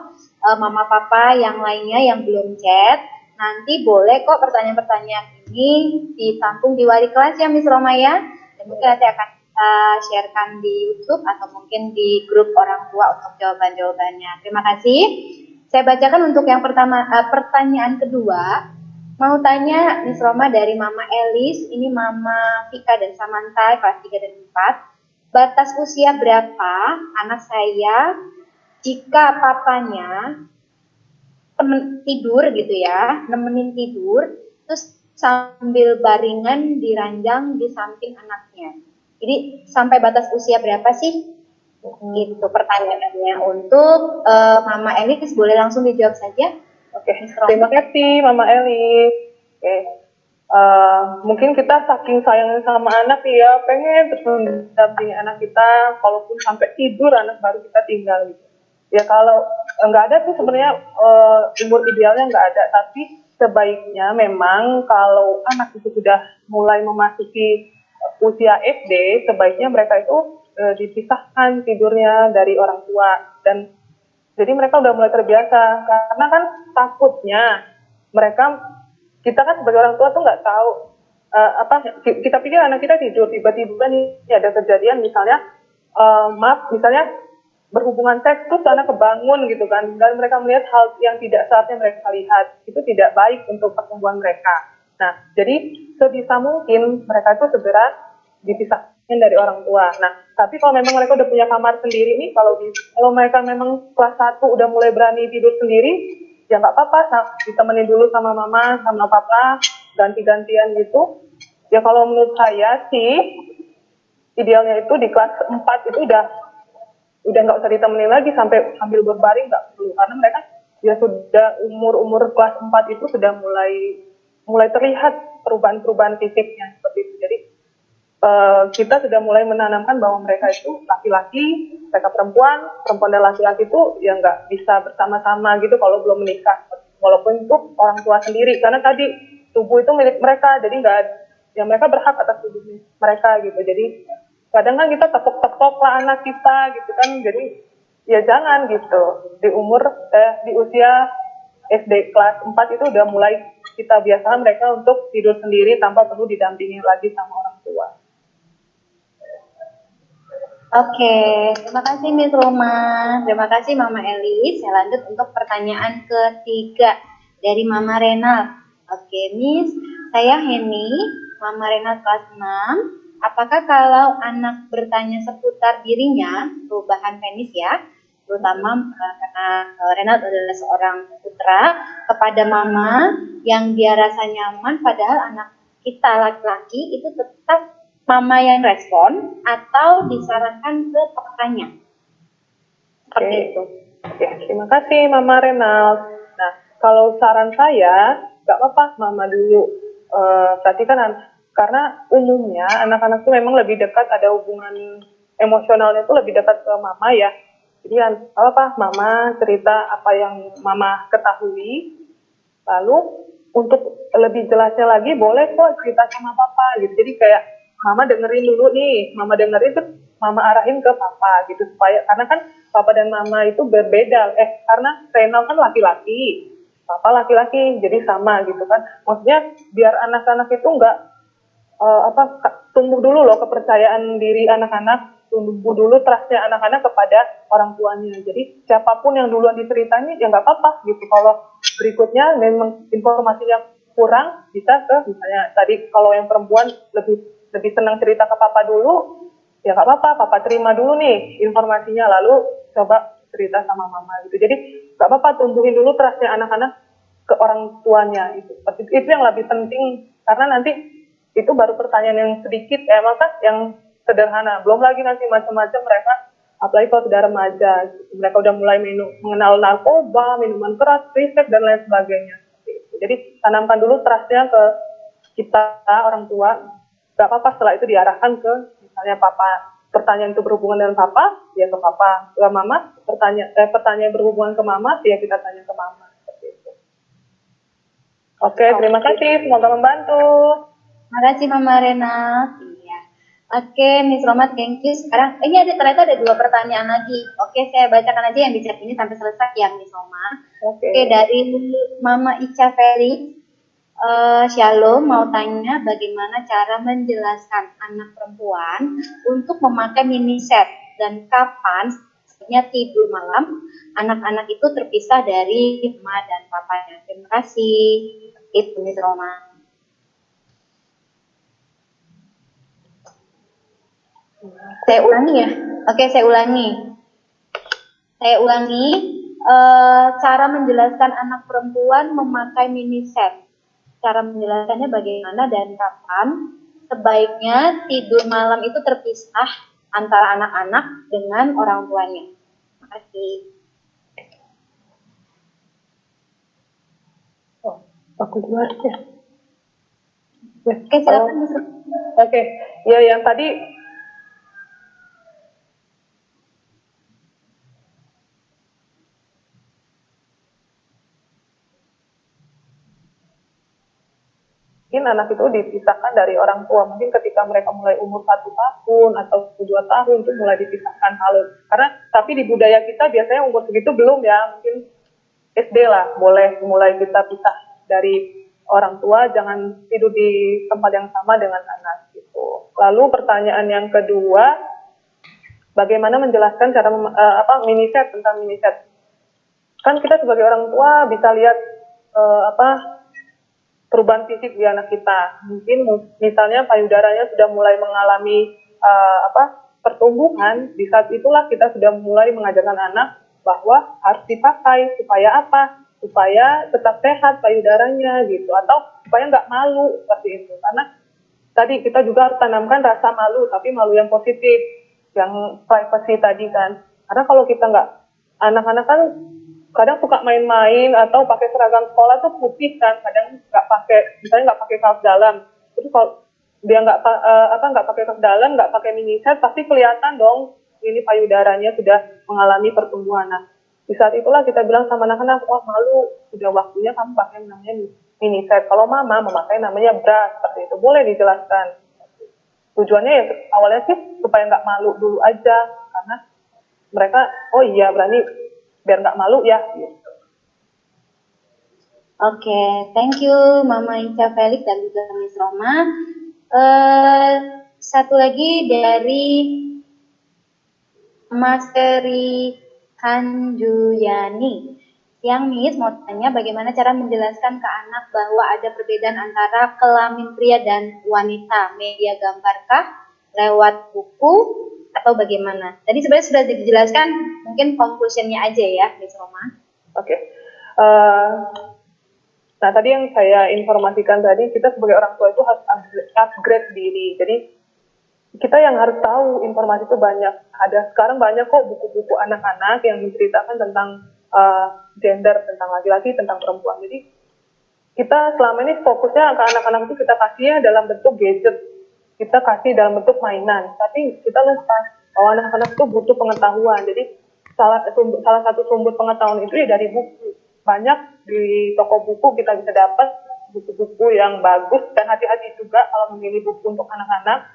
Speaker 2: Mama Papa yang lainnya yang belum chat, nanti boleh kok pertanyaan-pertanyaan ini ditampung di wali kelas ya Miss Roma ya. Dan mungkin nanti akan kita sharekan di YouTube atau mungkin di grup orang tua untuk jawaban-jawabannya. Terima kasih. Saya bacakan untuk yang pertama, pertanyaan kedua. Mau tanya Miss Roma dari Mama Elis, ini Mama Vika dan Samantha kelas 3 dan 4. Batas usia berapa anak saya jika papanya tidur gitu ya, nemenin tidur, terus sambil baringan di ranjang di samping anaknya. Jadi sampai batas usia berapa sih? Itu pertanyaannya. Untuk Mama Elis boleh langsung dijawab saja.
Speaker 3: Oke, terima kasih Mama Elis. Oke, mungkin kita saking sayangnya sama anak ya, pengen terus mendampingi anak kita, kalaupun sampai tidur anak baru kita tinggal gitu. Ya kalau nggak ada tuh sebenarnya umur idealnya nggak ada, tapi sebaiknya memang kalau anak itu sudah mulai memasuki usia SD, sebaiknya mereka itu dipisahkan tidurnya dari orang tua, dan jadi mereka udah mulai terbiasa, karena kan takutnya mereka, kita kan sebagai orang tua tuh nggak tahu kita pikir anak kita tidur, tiba-tiba nih ada kejadian misalnya misalnya berhubungan seks terus anak kebangun gitu kan, dan mereka melihat hal yang tidak saatnya mereka lihat, itu tidak baik untuk pertumbuhan mereka. Nah, jadi sebisa mungkin mereka itu segera dipisahkan dari orang tua. Nah, tapi kalau memang mereka udah punya kamar sendiri nih, kalau mereka memang kelas 1 udah mulai berani tidur sendiri, ya nggak apa-apa, ditemenin dulu sama mama, sama papa, ganti-gantian gitu. Ya kalau menurut saya sih, idealnya itu di kelas 4 itu udah nggak usah ditemenin lagi sambil berbaring, nggak perlu, karena mereka ya sudah umur kelas 4 itu sudah mulai terlihat perubahan-perubahan fisiknya seperti itu. Jadi kita sudah mulai menanamkan bahwa mereka itu laki-laki, mereka perempuan dan laki-laki itu ya nggak bisa bersama-sama gitu kalau belum menikah, walaupun itu orang tua sendiri, karena tadi tubuh itu milik mereka, jadi nggak, ya mereka berhak atas tubuh mereka gitu. Jadi kadang kan kita tepok-tepok lah anak kita gitu kan, jadi ya jangan gitu, di usia SD kelas 4 itu udah mulai kita biasakan mereka untuk tidur sendiri tanpa perlu didampingi lagi sama orang tua.
Speaker 2: Oke, terima kasih Miss Roma. Terima kasih Mama Elis. Saya lanjut untuk pertanyaan ketiga dari Mama Renal. Oke, Miss, saya Heni, Mama Renal kelas 6. Apakah kalau anak bertanya seputar dirinya, perubahan penis ya, terutama karena Renal adalah seorang putra, kepada mama yang dia rasa nyaman, padahal anak kita laki-laki itu tetap mama yang respon atau disarankan ke papanya? Seperti itu.
Speaker 3: Oke, terima kasih Mama Renal. Nah, kalau saran saya, nggak apa-apa Mama dulu. Berarti kan karena umumnya anak-anak itu memang lebih dekat, ada hubungan emosionalnya itu lebih dekat ke Mama ya. Jadi apa Mama cerita apa yang Mama ketahui, lalu untuk lebih jelasnya lagi boleh kok cerita sama Papa gitu. Jadi kayak Mama dengerin dulu nih, Mama dengerin terus Mama arahin ke Papa gitu, supaya, karena kan Papa dan Mama itu berbeda, karena Renal kan laki-laki, Papa laki-laki, jadi sama gitu kan. Maksudnya biar anak-anak itu nggak tumbuh dulu loh kepercayaan diri anak-anak, tumbuh dulu trustnya anak-anak kepada orang tuanya. Jadi siapapun yang duluan diceritanya ya nggak apa-apa gitu. Kalau berikutnya memang informasinya kurang, bisa ke misalnya tadi kalau yang perempuan lebih senang cerita ke papa dulu, ya nggak apa-apa, papa terima dulu nih informasinya, lalu coba cerita sama mama gitu. Jadi nggak apa-apa, tumbuhin dulu trustnya anak-anak ke orang tuanya. Itu yang lebih penting, karena nanti itu baru pertanyaan yang sedikit, maka yang sederhana, belum lagi nanti macam-macam mereka, apalagi kalau sudah remaja, gitu. Mereka udah mulai mengenal narkoba, minuman keras, riset dan lain sebagainya. Jadi tanamkan dulu trustnya ke kita orang tua. Gak apa-apa setelah itu diarahkan ke misalnya papa, pertanyaan itu berhubungan dengan papa, ya ke papa, ke mama, pertanyaan berhubungan ke mama, ya kita tanya ke mama. Seperti itu. Oke, terima kasih, semoga membantu.
Speaker 2: Terima kasih Mama Rena. Iya. Oke, Miss Roma, thank you. Sekarang ini ternyata ada 2 pertanyaan lagi. Oke, saya bacakan aja yang di chat ini sampai selesai ya, Miss Roma. Oke, dari Mama Ica Felix. Shalom, mau tanya bagaimana cara menjelaskan anak perempuan untuk memakai mini set dan kapan sebaiknya tidur malam anak-anak itu terpisah dari mama dan papanya. Terima kasih. Itu Miss Roma. Saya ulangi ya. Oke, saya ulangi. Cara menjelaskan anak perempuan memakai mini set. Cara menjelaskannya bagaimana dan kapan. Sebaiknya tidur malam itu terpisah antara anak-anak dengan orang tuanya. Terima kasih.
Speaker 3: Oh, aku jelas ya.
Speaker 2: Oke, silakan Miss Roma.
Speaker 3: Oke, ya yang tadi mungkin anak itu dipisahkan dari orang tua. Mungkin ketika mereka mulai umur 1 tahun atau 2 tahun itu mulai dipisahkan karena tapi di budaya kita biasanya umur segitu belum ya, mungkin SD lah boleh mulai kita pisah dari orang tua, jangan tidur di tempat yang sama dengan anak gitu. Lalu pertanyaan yang kedua, bagaimana menjelaskan cara mini set, tentang mini set. Kan kita sebagai orang tua bisa lihat perubahan fisik di anak kita. Mungkin misalnya payudaranya sudah mulai mengalami pertumbuhan. Di saat itulah kita sudah mulai mengajarkan anak bahwa harus dipakai supaya apa? Supaya tetap sehat payudaranya gitu, atau supaya nggak malu seperti itu. Karena tadi kita juga harus tanamkan rasa malu, tapi malu yang positif, yang privacy tadi kan. Karena kalau kita nggak, anak-anak kan kadang suka main-main atau pakai seragam sekolah tuh putih kan, kadang nggak pakai, misalnya nggak pakai kaos dalam. Terus kalau dia nggak pakai kaos dalam, nggak pakai mini set, pasti kelihatan dong ini payudaranya sudah mengalami pertumbuhan. Nah, di saat itulah kita bilang sama anak-anak, wah malu, sudah waktunya kamu pakai namanya mini set. Kalau mama memakai namanya bra, seperti itu boleh dijelaskan. Tujuannya ya awalnya sih supaya nggak malu dulu aja, karena mereka oh iya berani biar nggak malu ya.
Speaker 2: Oke, thank you Mama Ica Felix dan juga Miss Roma. Satu lagi dari Mas Eri Hanjuyani. Yang Miss mau tanya bagaimana cara menjelaskan ke anak bahwa ada perbedaan antara kelamin pria dan wanita. Media gambarkah? Lewat buku? Atau bagaimana? Tadi sebenarnya sudah dijelaskan, mungkin conclusion-nya aja ya, Miss Roma.
Speaker 3: Oke. Nah, tadi yang saya informasikan tadi, kita sebagai orang tua itu harus upgrade diri. Jadi, kita yang harus tahu informasi itu banyak. Sekarang banyak kok buku-buku anak-anak yang menceritakan tentang gender, tentang laki-laki, tentang perempuan. Jadi, kita selama ini fokusnya ke anak-anak itu kita kasihnya dalam bentuk gadget. Kita kasih dalam bentuk mainan, tapi kita lupa bahwa anak-anak itu butuh pengetahuan. Jadi salah satu sumber pengetahuan itu ya dari buku. Banyak di toko buku kita bisa dapat buku-buku yang bagus, dan hati-hati juga kalau memilih buku untuk anak-anak.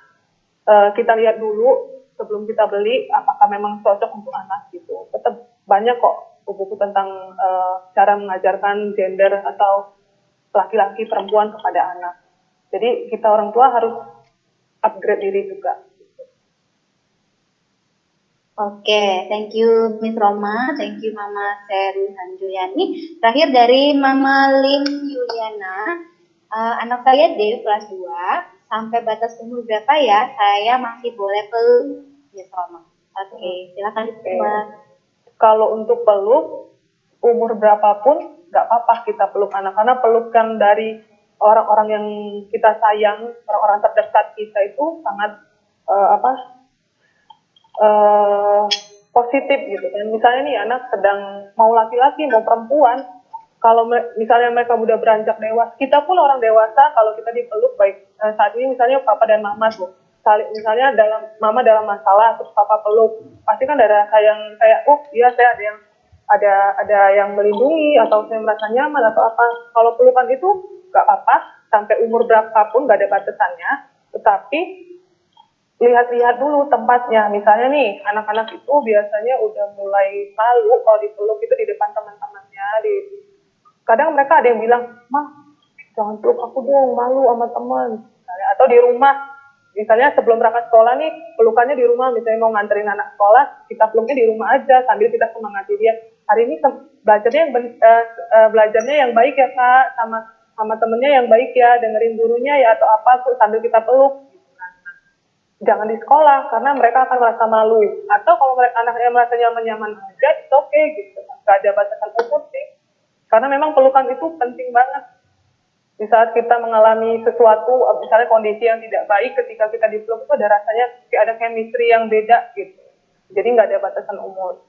Speaker 3: Kita lihat dulu sebelum kita beli apakah memang cocok untuk anak gitu. Tetap banyak kok buku-buku tentang cara mengajarkan gender atau laki-laki perempuan kepada anak. Jadi kita orang tua harus upgrade diri juga.
Speaker 2: Oke, thank you Miss Roma, thank you Mama Seri Hanjuyani. Terakhir dari Mama Lim Yuliana, anak saya Dev kelas 2, sampai batas umur berapa ya saya masih boleh peluk Miss Roma? Oke, silakan Mbak.
Speaker 3: Kalau untuk peluk, umur berapapun nggak apa-apa kita peluk anak, karena pelukan dari orang-orang yang kita sayang, orang-orang terdekat kita itu sangat positif gitu kan. Misalnya nih anak sedang mau laki-laki mau perempuan, kalau misalnya mereka udah beranjak dewasa, kita pun orang dewasa kalau kita dipeluk baik saat ini misalnya papa dan mama tuh, misalnya mama dalam masalah terus papa peluk, pasti kan ada rasa yang kayak iya saya ada yang melindungi atau saya merasa nyaman atau apa. Kalau pelukan itu nggak apa-apa sampai umur berapapun, nggak ada batasannya, tetapi lihat-lihat dulu tempatnya. Misalnya nih, anak-anak itu biasanya udah mulai malu kalau dipeluk itu di depan teman-temannya. Kadang mereka ada yang bilang, "Mah, jangan peluk aku dong, malu sama teman." Atau di misalnya sebelum berangkat sekolah nih, pelukannya di rumah, misalnya mau nganterin anak sekolah, kita peluknya di rumah aja sambil kita semangati dia. Hari ini belajarnya yang baik ya Kak, sama temennya yang baik ya, dengerin gurunya ya atau apa tuh sambil kita peluk. Jangan di sekolah karena mereka akan merasa malu. Atau kalau mereka anaknya merasa nyaman-nyaman aja, itu oke gitu. Gak ada batasan umur sih. Karena memang pelukan itu penting banget. Di saat kita mengalami sesuatu, misalnya kondisi yang tidak baik, ketika kita dipeluk itu ada rasanya kayak ada chemistry yang beda gitu. Jadi nggak ada batasan umur.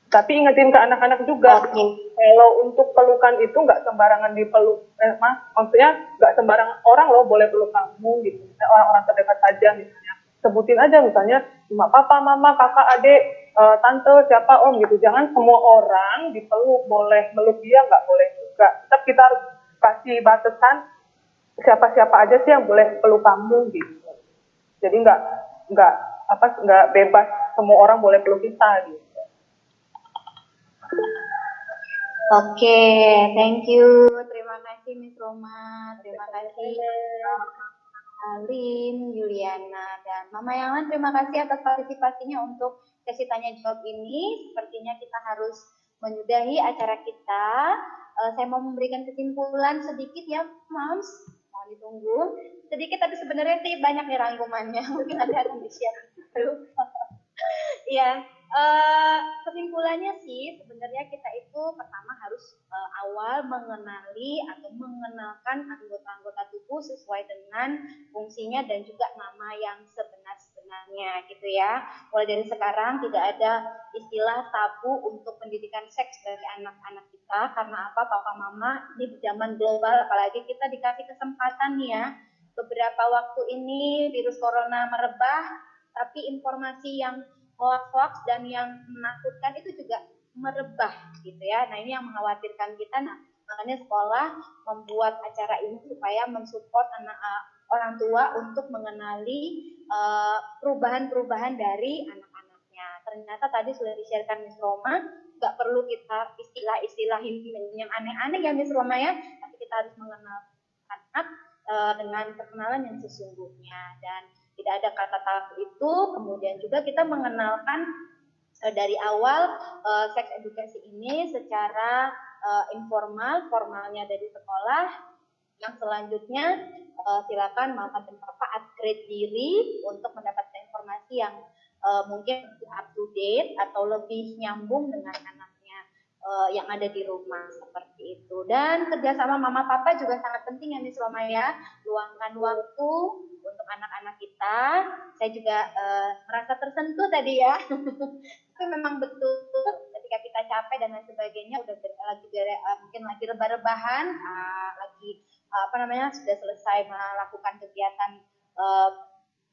Speaker 3: Tapi ingetin ke anak-anak juga, kalau untuk pelukan itu nggak sembarangan dipeluk, maksudnya nggak sembarangan orang loh boleh peluk kamu gitu. Orang-orang terdekat saja misalnya. Sebutin aja misalnya, papa, mama, kakak, adik, tante, siapa, om gitu. Jangan semua orang dipeluk, boleh meluk dia nggak boleh juga. Tetap kita harus kasih batasan siapa-siapa aja sih yang boleh peluk kamu gitu. Jadi nggak bebas semua orang boleh peluk kita gitu.
Speaker 2: Oke, thank you. Terima kasih Miss Roma, terima kasih Alin, Yuliana, dan Mama yang lain. Terima kasih atas partisipasinya untuk sesi tanya jawab ini. Sepertinya kita harus menyudahi acara kita. Saya mau memberikan kesimpulan sedikit ya, Moms. Mohon ditunggu. Sedikit tapi sebenarnya sih banyak nih rangkumannya. Mungkin ada yang di-share dulu. Iya, kesimpulannya sih sebenarnya kita itu pertama harus awal mengenali atau mengenalkan anggota-anggota tubuh sesuai dengan fungsinya dan juga nama yang sebenar-benarnya gitu ya. Mulai dari sekarang tidak ada istilah tabu untuk pendidikan seks bagi anak-anak kita, karena apa, papa mama ini di zaman global apalagi kita dikasih kesempatan nih ya. Beberapa waktu ini virus corona merebah, tapi informasi yang hoax dan yang menakutkan itu juga merebah gitu ya. Nah ini yang mengkhawatirkan kita. Nah makanya sekolah membuat acara ini supaya mensupport orang tua untuk mengenali perubahan-perubahan dari anak-anaknya. Ternyata tadi sudah di-sharekan Miss Roma, nggak perlu kita istilah-istilahin yang aneh-aneh ya Miss Roma ya, tapi kita harus mengenal anak dengan perkenalan yang sesungguhnya dan tidak ada kata tabu itu. Kemudian juga kita mengenalkan dari awal seks edukasi ini secara informal, formalnya dari sekolah. Yang selanjutnya silakan mama dan papa upgrade diri untuk mendapatkan informasi yang mungkin up to date atau lebih nyambung dengan anaknya yang ada di rumah seperti itu. Dan kerjasama mama papa juga sangat penting ya Miss Roma ya. Luangkan waktu untuk anak-anak kita. Saya juga merasa tersentuh tadi ya. Itu memang betul ketika kita capek dan lain sebagainya, udah mungkin lagi rebah-rebahan, lagi sudah selesai melakukan kegiatan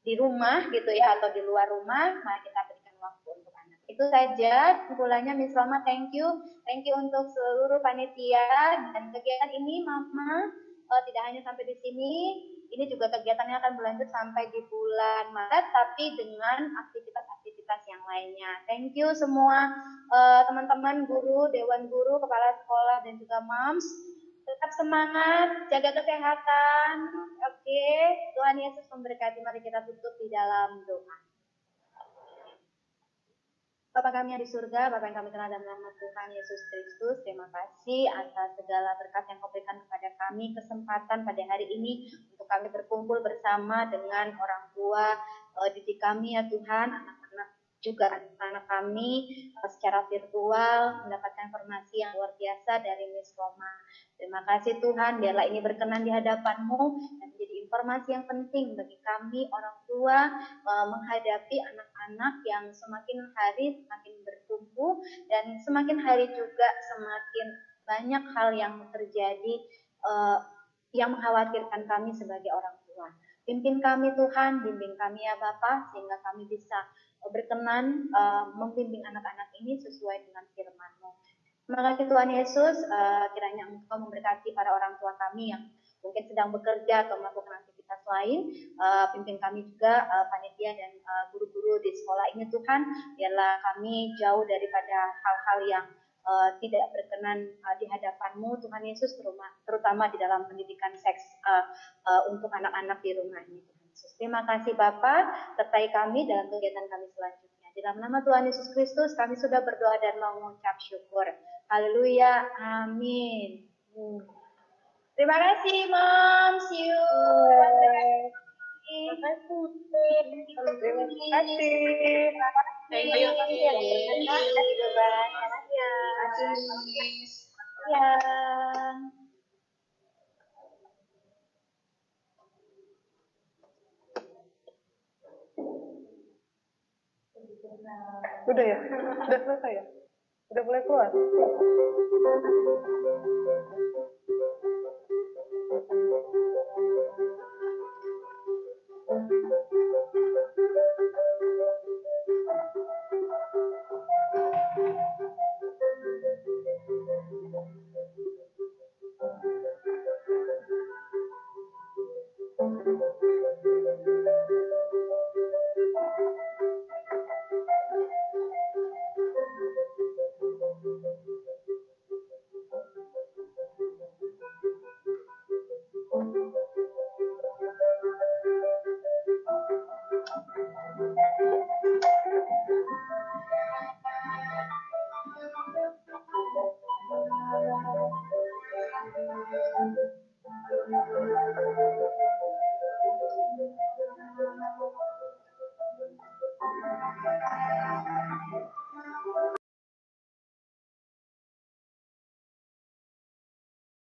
Speaker 2: di rumah gitu ya atau di luar rumah, mari kita berikan waktu untuk anak. Itu saja kesimpulannya Miss Roma. Thank you untuk seluruh panitia dan kegiatan ini Mama tidak hanya sampai di sini. Ini juga kegiatannya akan berlanjut sampai di bulan Maret, tapi dengan aktivitas-aktivitas yang lainnya. Thank you semua teman-teman guru, dewan guru, kepala sekolah, dan juga moms. Tetap semangat, jaga kesehatan. Oke, Tuhan Yesus memberkati. Mari kita tutup di dalam doa. Bapa kami yang di surga, Bapa yang kami kenal dalam nama Tuhan Yesus Kristus, terima kasih atas segala berkat yang Kau berikan kepada kami, kesempatan pada hari ini untuk kami berkumpul bersama dengan orang tua didik kami ya Tuhan, anak-anak juga anak kami secara virtual mendapatkan informasi yang luar biasa dari Miss Roma. Terima kasih Tuhan, biarlah ini berkenan di hadapan-Mu dan menjadi informasi yang penting bagi kami orang tua menghadapi anak-anak yang semakin hari semakin bertumbuh dan semakin hari juga semakin banyak hal yang terjadi yang mengkhawatirkan kami sebagai orang tua. Pimpin kami Tuhan, bimbing kami ya Bapa, sehingga kami bisa berkenan membimbing anak-anak ini sesuai dengan firman-Mu. Terima kasih Tuhan Yesus, kiranya Engkau memberkati para orang tua kami yang mungkin sedang bekerja atau melakukan aktivitas lain. Pimpin kami juga panitia dan guru-guru di sekolah ini Tuhan, biarlah kami jauh daripada hal-hal yang tidak berkenan di hadapan-Mu Tuhan Yesus, terutama di dalam pendidikan seks untuk anak-anak di rumah ini. Yesus. Terima kasih Bapak, sertai kami dalam kegiatan kami selanjutnya. Di dalam nama Tuhan Yesus Kristus, kami sudah berdoa dan mau mengucap syukur. Haleluya, amin. Terima kasih, Mom. See you.
Speaker 3: Terima kasih. Thank you.
Speaker 2: Ya.
Speaker 3: Udah ya? Udah selesai ya? Udah mulai keluar?